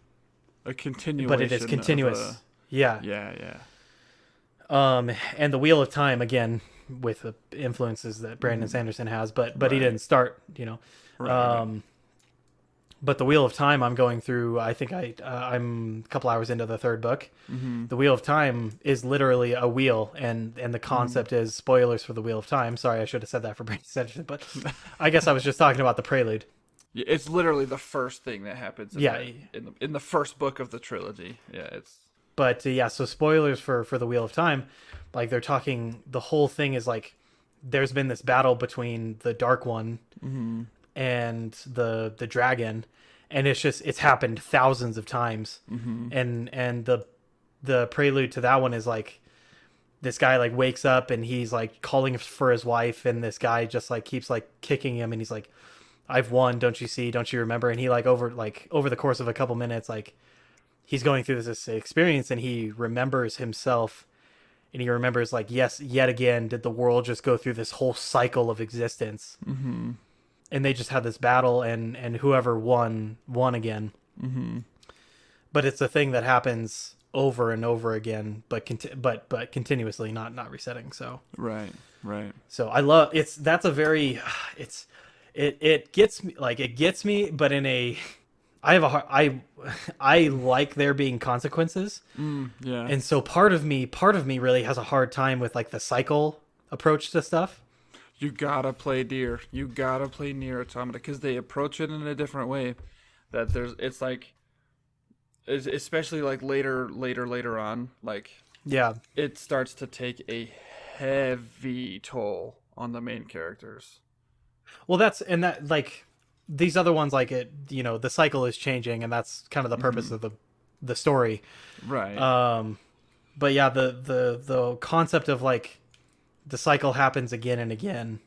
A but it is continuation of a. continuous. Yeah. Yeah. And the Wheel of Time again with the influences that Brandon Sanderson has, but he Right. didn't start, Right. But the Wheel of Time, I'm going through. I think I'm a couple hours into the third book. Mm-hmm. The Wheel of Time is literally a wheel, and the concept is spoilers for the Wheel of Time. Sorry, I should have said that for Brandon Sanderson, but I guess I was just talking about the prelude. Yeah, it's literally the first thing that happens. Yeah. In the first book of the trilogy. Yeah, it's. But yeah, so spoilers for the Wheel of Time, like they're talking. The whole thing is like, there's been this battle between the Dark One and the dragon, and it's happened thousands of times. And the prelude to that one is like, this guy like wakes up and he's like calling for his wife, and this guy just like keeps like kicking him, and he's like, I've won, don't you see, don't you remember? And he over the course of a couple minutes, like, he's going through this experience, and he remembers himself, and he remembers like, yes, yet again did the world just go through this whole cycle of existence. And they just had this battle, and whoever won again. But it's a thing that happens over and over again, but continuously, not resetting. So Right. so I love that's a very it gets me, but in a I have a hard, I like there being consequences. Yeah. And so part of me really has a hard time with like the cycle approach to stuff. You gotta play Deer. You gotta play Nier Automata because they approach it in a different way. It's like, especially like later on, like Yeah. it starts to take a heavy toll on the main characters. Well, that like these other ones, like the cycle is changing, and that's kind of the purpose of the story. Right. But yeah, the concept of like the cycle happens again and again.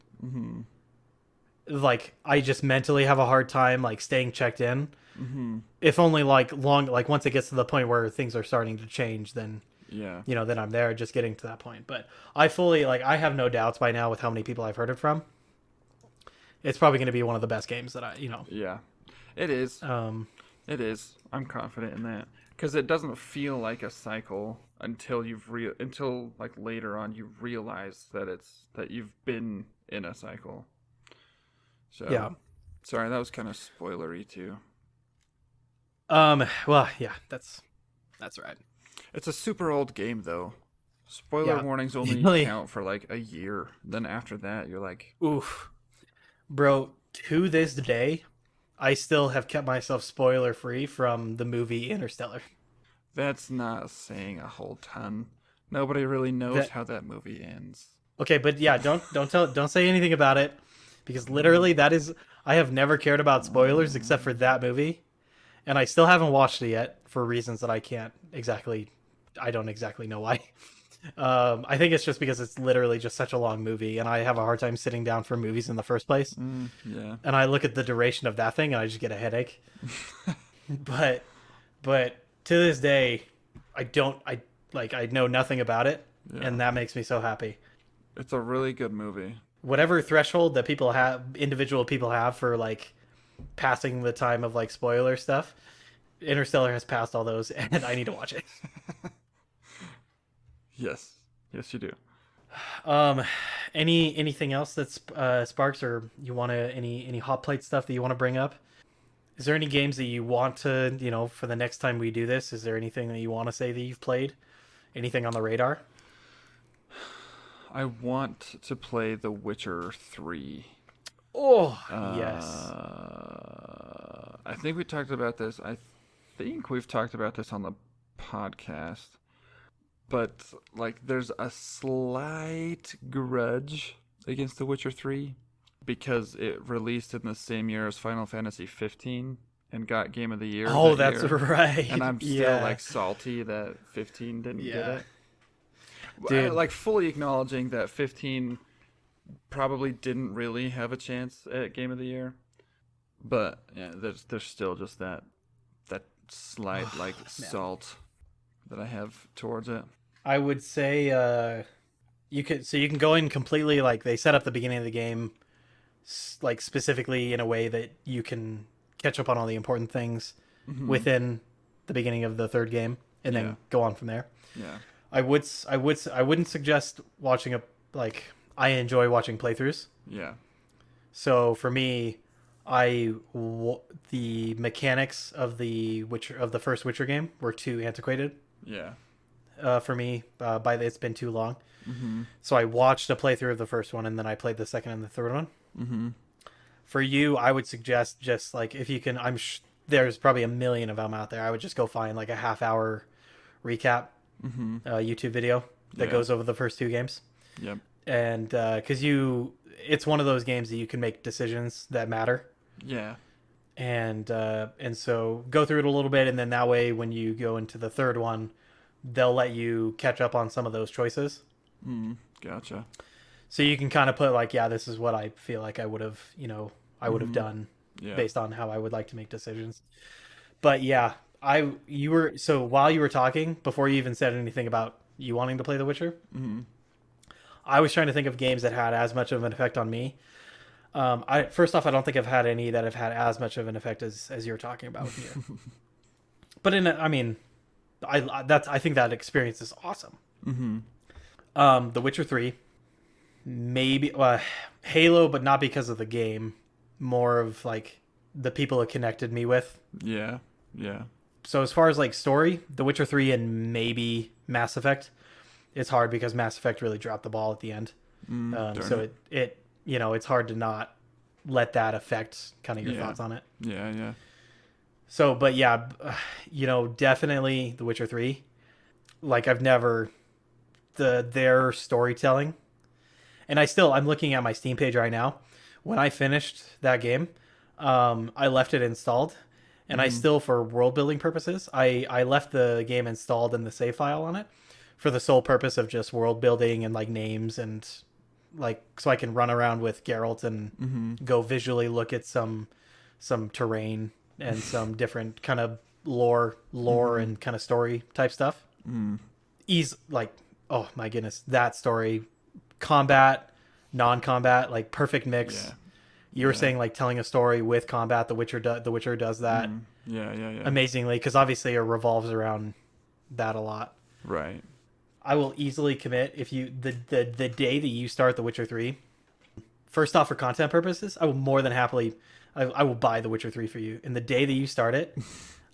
Like I just mentally have a hard time like staying checked in. If only like once it gets to the point where things are starting to change, then Yeah. then I'm there, just getting to that point. But I fully I have no doubts by now with how many people I've heard it from. It's probably going to be one of the best games that Yeah. It is. It is. I'm confident in that because it doesn't feel like a cycle until until like later on you realize that you've been in a cycle. So Yeah. Sorry, that was kind of spoilery too. Well, yeah, that's right. It's a super old game though. Spoiler Yeah. warnings only Really? count for like a year. Then after that, you're like, Oof. Bro, to this day, I still have kept myself spoiler free from the movie Interstellar. that's not saying a whole ton. Nobody really knows That- how that movie ends. Okay, but yeah, don't say anything about it, because literally I have never cared about spoilers except for that movie, and I still haven't watched it yet for reasons that I don't exactly know why. I think it's just because it's literally just such a long movie, and I have a hard time sitting down for movies in the first place. Yeah. And I look at the duration of that thing, and I just get a headache. but to this day, I know nothing about it, and that makes me so happy. It's a really good movie. Whatever threshold that individual people have for like passing the time of like spoiler stuff, Interstellar has passed all those, and I need to watch it. Yes, you do. Anything else that's sparks, or you want to any hot plate stuff that you want to bring up? Is there any games that you want to, for the next time we do this? Is there anything that you want to say that you've played? Anything on the radar? I want to play The Witcher 3. Oh, yes. I think we talked about this. I think we've talked about this on the podcast. But like there's a slight grudge against The Witcher 3 because it released in the same year as Final Fantasy 15 and got Game of the Year. Oh, that that's year. right. And I'm still like salty that 15 didn't get it. Dude. Like fully acknowledging that 15 probably didn't really have a chance at Game of the Year. But yeah, there's still just that slight like salt that I have towards it. I would say you can go in completely like they set up the beginning of the game like specifically in a way that you can catch up on all the important things Mm-hmm. within the beginning of the third game and Yeah. then go on from there. Yeah. I wouldn't suggest watching a like I enjoy watching playthroughs. Yeah. So for me, the mechanics of the first Witcher game were too antiquated Yeah. for me. It's been too long. Mm-hmm. So I watched a playthrough of the first one and then I played the second and the third one. Mm-hmm. For you, I would suggest just like if you can. There's probably a million of them out there. I would just go find like a half-hour recap Mm-hmm. YouTube video that Yeah. goes over the first two games, Yep. and because it's one of those games that you can make decisions that matter, Yeah. and so go through it a little bit, and then that way when you go into the third one, they'll let you catch up on some of those choices. Mm. Gotcha. So you can kind of put like, yeah, this is what I feel like I would have Mhm. done Yeah. based on how I would like to make decisions. But yeah, so while you were talking, before you even said anything about you wanting to play The Witcher, Mm-hmm. I was trying to think of games that had as much of an effect on me. I first off, I don't think I've had any that have had as much of an effect as you're talking about here. But I mean, I think that experience is awesome. Mm-hmm. The Witcher 3, maybe Halo, but not because of the game, more of like the people it connected me with. Yeah. Yeah. So as far as like story, The Witcher 3 and maybe Mass Effect, it's hard because Mass Effect really dropped the ball at the end. Darn So it. it it's hard to not let that affect kind of your Yeah. thoughts on it. Yeah. Yeah. So, but yeah, definitely The Witcher 3. Like I've never their storytelling, and I'm looking at my Steam page right now. When I finished that game, I left it installed, and I still, for world building purposes, I left the game installed in the save file on it for the sole purpose of just world building and like names and like so I can run around with Geralt and Mm-hmm. go visually look at some terrain and some different kind of lore and kind of story type stuff. Mm. Like, oh my goodness, that story, combat, non-combat, like perfect mix. Yeah. You were Yeah. saying like telling a story with combat. The Witcher does that Yeah. Yeah. Yeah. amazingly because obviously it revolves around that a lot. Right. I will easily commit if you the day that you start The Witcher 3. First off, for content purposes, I will more than happily I will buy The Witcher 3 for you. And the day that you start it,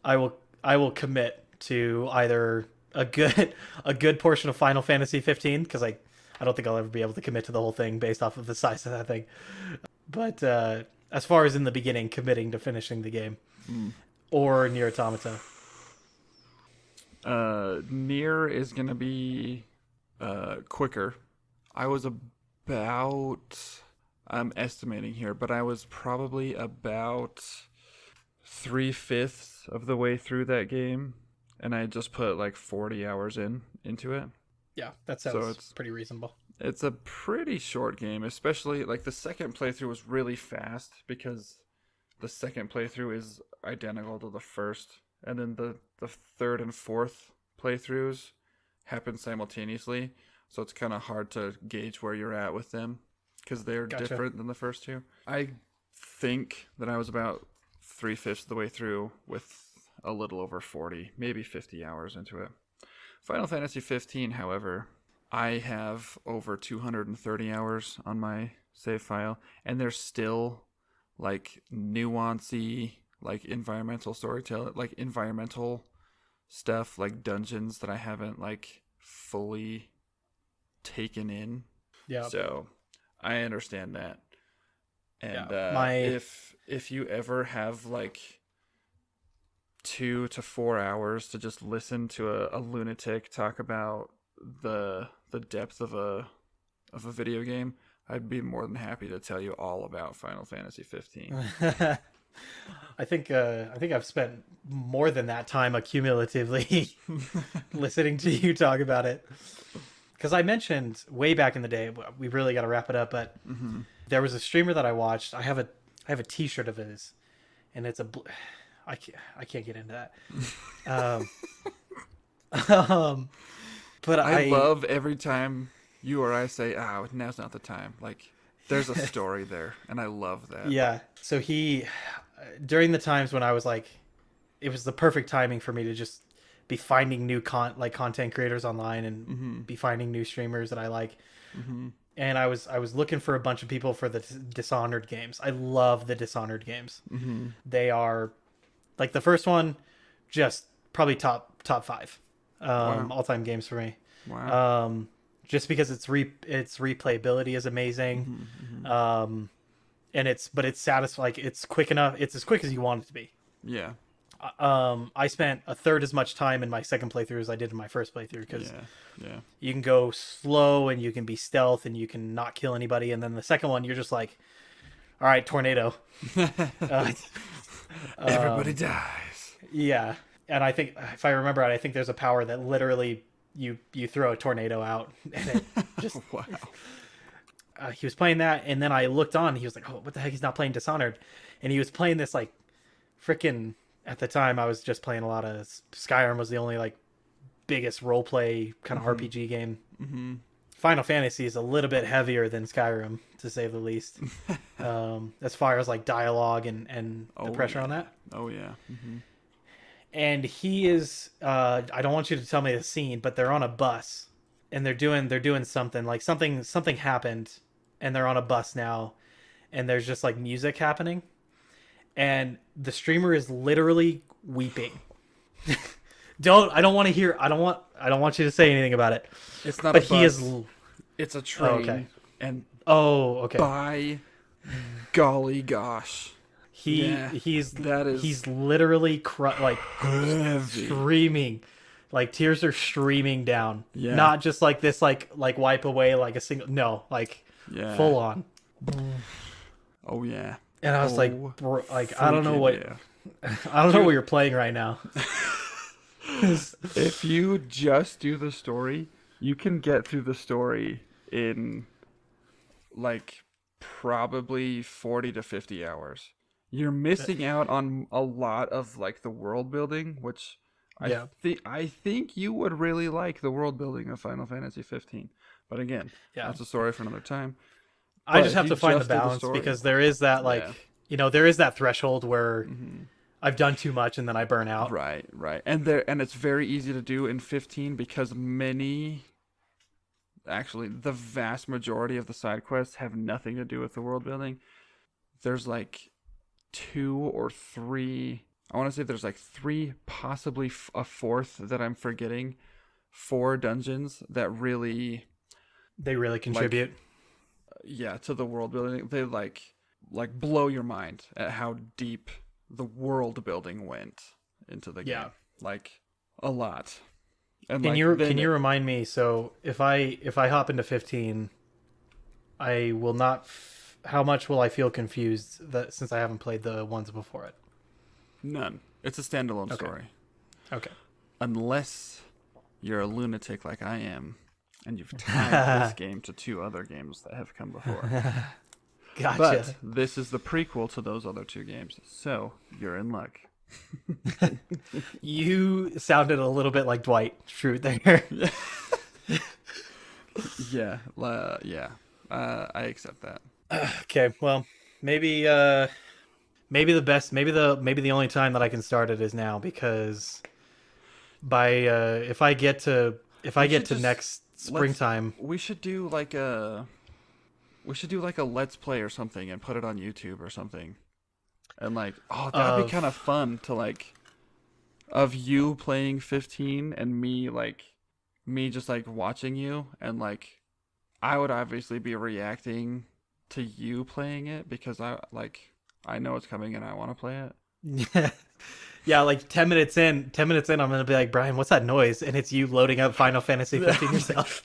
I will commit to either a good portion of Final Fantasy 15 because I don't think I'll ever be able to commit to the whole thing based off of the size of that thing. But as far as in the beginning, committing to finishing the game or Nier Automata. Near is gonna be quicker. I was about I'm estimating here, but I was probably about 3/5 of the way through that game, and I just put like 40 hours into it. Yeah, that So sounds it's- pretty reasonable. It's a pretty short game, especially like the second playthrough was really fast because the second playthrough is identical to the first, and then the third and fourth playthroughs happen simultaneously. So it's kind of hard to gauge where you're at with them because they're Gotcha. different than the first two. I think that I was about 3/5 of the way through with a little over 40, maybe 50 hours into it. Final Fantasy 15, however, I have over 230 hours on my save file, and there's still like nuancy, like environmental storytelling, like environmental stuff, like dungeons that I haven't like fully taken in. Yeah. So I understand that. And Yeah, if you ever have like 2 to 4 hours to just listen to a lunatic talk about the depth of a video game, I'd be more than happy to tell you all about Final Fantasy 15. I think I've spent more than that time accumulatively listening to you talk about it. Because I mentioned way back in the day, we really got to wrap it up. But there was a streamer that I watched. I have a T-shirt of his, and it's I can't get into that. But I love every time you or I say, now's not the time. Like, there's a story there, and I love that. Yeah. So during the times when I was like, it was the perfect timing for me to just be finding new content creators online and be finding new streamers that I like. And I was looking for a bunch of people for the Dishonored games. I love the Dishonored games. They are like the first one, just probably top five Wow. all time games for me. Wow. Just because its replayability is amazing, and it's satisfying. Like it's quick enough. It's as quick as you want it to be. Yeah. I spent a third as much time in my second playthrough as I did in my first playthrough because Yeah. you can go slow and you can be stealth and you can not kill anybody. And then the second one, you're just like, all right, tornado. Everybody dies. Yeah. And I think, if I remember right, I think there's a power that literally you throw a tornado out and it just... Wow. He was playing that, and then I looked on. He was like, "Oh, what the heck? He's not playing Dishonored," and he was playing this like freaking. At the time, I was just playing a lot of Skyrim. Was the only like biggest role play kind of RPG game. Final Fantasy is a little bit heavier than Skyrim, to say the least, as far as like dialogue and the pressure on that. Oh yeah. And he is. I don't want you to tell me the scene, but they're on a bus, and they're doing something like something happened, and they're on a bus now, and there's just like music happening, and the streamer is literally weeping. I don't want you to say anything about it. It's not but a bus. He is. It's a train. Oh, okay. And okay. by golly gosh. He's literally heavy. screaming, like tears are streaming down. Yeah. Not just like this, like wipe away like a single. No, like full on. Oh yeah. And I was like, bro, like I don't know what I don't know what you're playing right now. If you just do the story, you can get through the story in like probably 40 to 50 hours. You're missing out on a lot of like the world building, which I think you would really like the world building of Final Fantasy 15. But again, that's a story for another time. I just have to find the balance because there is that there is that threshold where I've done too much and then I burn out. Right. And it's very easy to do in 15 because actually the vast majority of the side quests have nothing to do with the world building. There's like 2 or 3, I want to say there's like 3, possibly a fourth that I'm forgetting, 4 dungeons that really contribute. To the world building. They like blow your mind at how deep the world building went into the game. Like a lot. And can you remind me? So if I hop into 15, I will not. How much will I feel confused since I haven't played the ones before it? None. It's a standalone story. Okay. Unless you're a lunatic like I am, and you've tied this game to 2 other games that have come before. Gotcha. But this is the prequel to those other 2 games, so you're in luck. You sounded a little bit like Dwight Schrute there. I accept that. Okay, well, maybe the only time that I can start it is now, because if I get to next springtime, we should do like a Let's Play or something and put it on YouTube or something. And like, that'd be kind of fun to like, of you playing 15 and me just like watching you, and like I would obviously be reacting to you playing it because I know it's coming and I want to play it. Yeah, like 10 minutes in, I'm gonna be like, Brian, what's that noise? And it's you loading up Final Fantasy 15 yourself.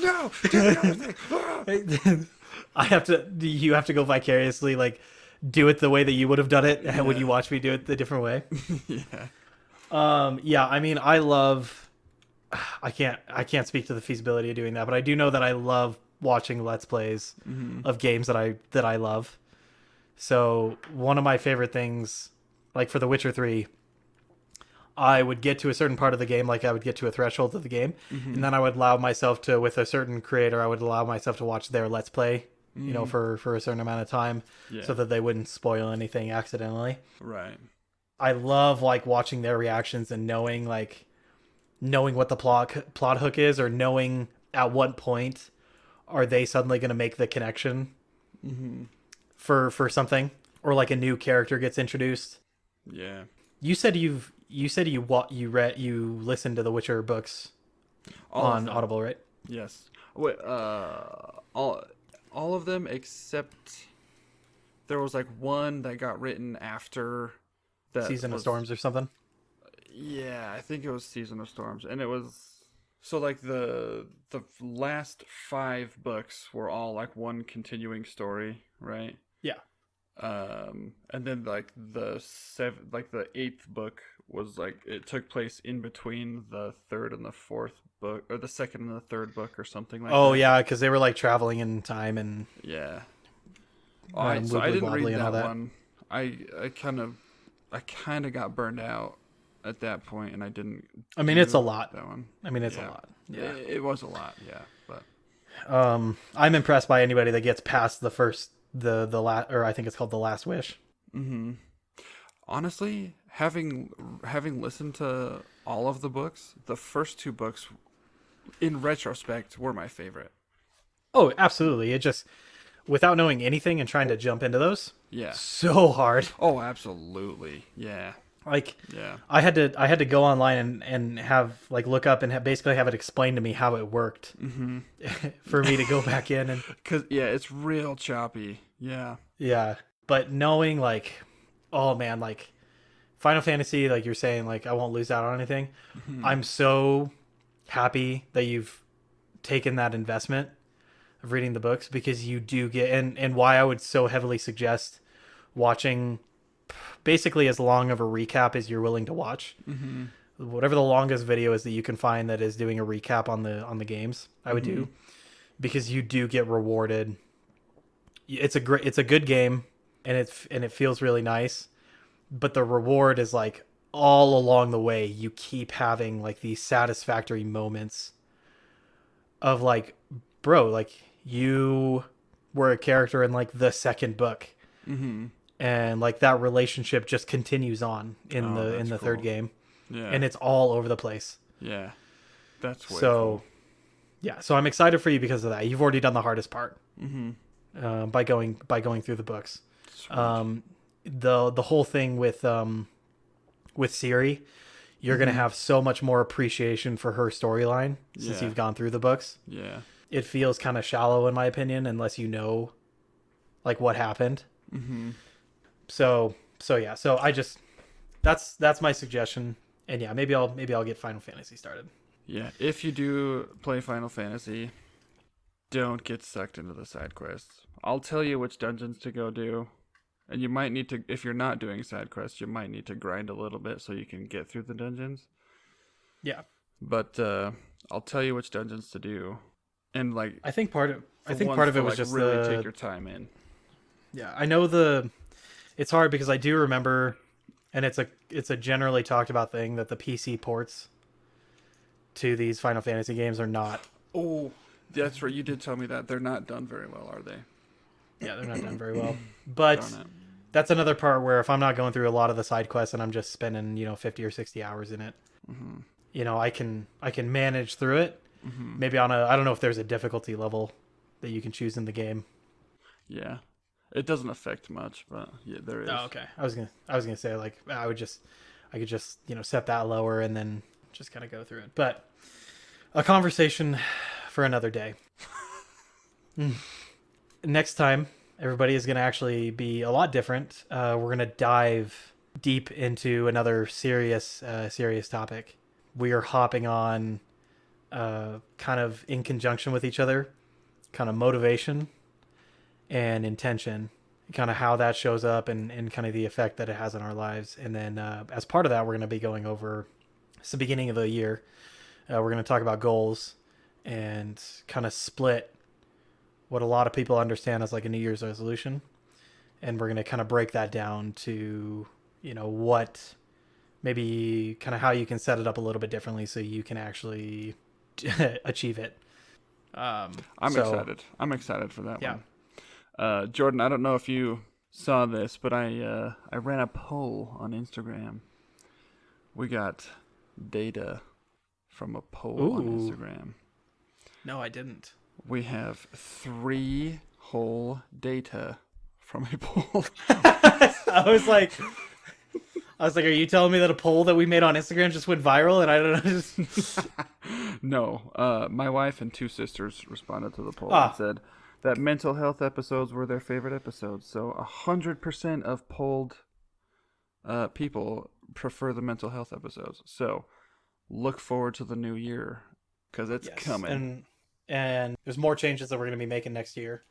No. You have to go vicariously, like, do it the way that you would have done it when you watch me do it the different way. I mean, I can't speak to the feasibility of doing that, but I do know that I love watching Let's Plays of games that I love. So one of my favorite things, like for The Witcher 3, I would get to a certain part of the game, like I would get to a threshold of the game, and then I would allow myself to, with a certain creator, I would allow myself to watch their Let's Play, for a certain amount of time, Yeah. so that they wouldn't spoil anything accidentally. Right. I love like watching their reactions and knowing what the plot hook is, or knowing at what point are they suddenly going to make the connection for something, or like a new character gets introduced. Yeah. You said you listened to the Witcher books on Audible, right? Yes. Wait, all of them except there was like one that got written after that Season of Storms or something. Yeah, I think it was Season of Storms, and it was so like the last 5 books were all like one continuing story, right? Yeah. And then like the 8th book was like it took place in between the 3rd and the 4th book, or the 2nd and the 3rd book, or something like that. Oh yeah, because they were like traveling in time and Yeah. So I didn't read that one. I kind of got burned out at that point, and I didn't. I mean, it's a lot. That one. I mean, it's a lot. Yeah. It was a lot. Yeah, but I'm impressed by anybody that gets past the first the last, or I think it's called The Last Wish. Honestly, having listened to all of the books, the first 2 books, in retrospect, were my favorite. Oh, absolutely. It just, without knowing anything and trying to jump into those, Yeah. so hard. Oh, absolutely. Yeah. Like, Yeah. I had to go online and have like look up and basically have it explained to me how it worked for me to go back in and Cause it's real choppy. Yeah. yeah. But knowing like, oh man, like Final Fantasy, like you're saying, like I won't lose out on anything. I'm so happy that you've taken that investment of reading the books, because you do get, and why I would so heavily suggest watching basically as long of a recap as you're willing to watch. Whatever the longest video is that you can find that is doing a recap on the games, I would do, because you do get rewarded. It's a good game, and it feels really nice, but the reward is like all along the way. You keep having like these satisfactory moments of like, bro, like you were a character in like the 2nd book. And like that relationship just continues on in the 3rd game. Yeah. And it's all over the place. Yeah. That's way So cool. yeah, so I'm excited for you because of that. You've already done the hardest part. By going through the books. Sweet. The whole thing with Ciri, you're going to have so much more appreciation for her storyline since you've gone through the books. Yeah. It feels kind of shallow in my opinion, unless you know like what happened. So yeah, so I just, that's my suggestion. And yeah, maybe I'll get Final Fantasy started. Yeah. If you do play Final Fantasy, don't get sucked into the side quests. I'll tell you which dungeons to go do. And you might need to, if you're not doing side quests, you might need to grind a little bit so you can get through the dungeons. Yeah. But I'll tell you which dungeons to do. And like, I think part of it was just really take your time in. Yeah, I know it's hard because I do remember, and it's a generally talked about thing, that the PC ports to these Final Fantasy games are not. Oh, that's right. You did tell me that. They're not done very well, are they? Yeah, they're not done very well. But that's another part where if I'm not going through a lot of the side quests and I'm just spending 50 or 60 hours in it, I can manage through it. Maybe on I don't know if there's a difficulty level that you can choose in the game. Yeah. It doesn't affect much, but yeah, there is. Oh, okay. I was gonna say like I could just set that lower and then just kind of go through it. But a conversation for another day. Next time, everybody is gonna actually be a lot different. We're gonna dive deep into another serious topic. We are hopping on, kind of in conjunction with each other, kind of motivation and intention, kind of how that shows up and kind of the effect that it has on our lives. And then as part of that, we're going to be going over, it's the beginning of the year. We're going to talk about goals and kind of split what a lot of people understand as like a New Year's resolution. And we're going to kind of break that down to, what maybe kind of how you can set it up a little bit differently so you can actually achieve it. I'm so, excited. I'm excited for that Yeah. one. Jordan, I don't know if you saw this, but I ran a poll on Instagram. We got data from a poll on Ooh. Instagram. No, I didn't. We have 3 whole data from a poll. I was like, are you telling me that a poll that we made on Instagram just went viral? And I don't know. No, my wife and 2 sisters responded to the poll and said that mental health episodes were their favorite episodes. So 100% of polled people prefer the mental health episodes. So look forward to the new year because it's coming. And there's more changes that we're going to be making next year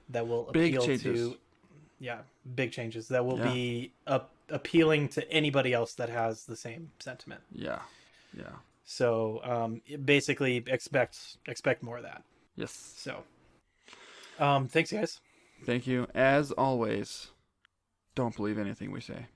that will Big appeal changes. to, big changes that will be appealing to anybody else that has the same sentiment. Yeah. So basically expect more of that. Yes. So thanks, guys. Thank you. As always, don't believe anything we say.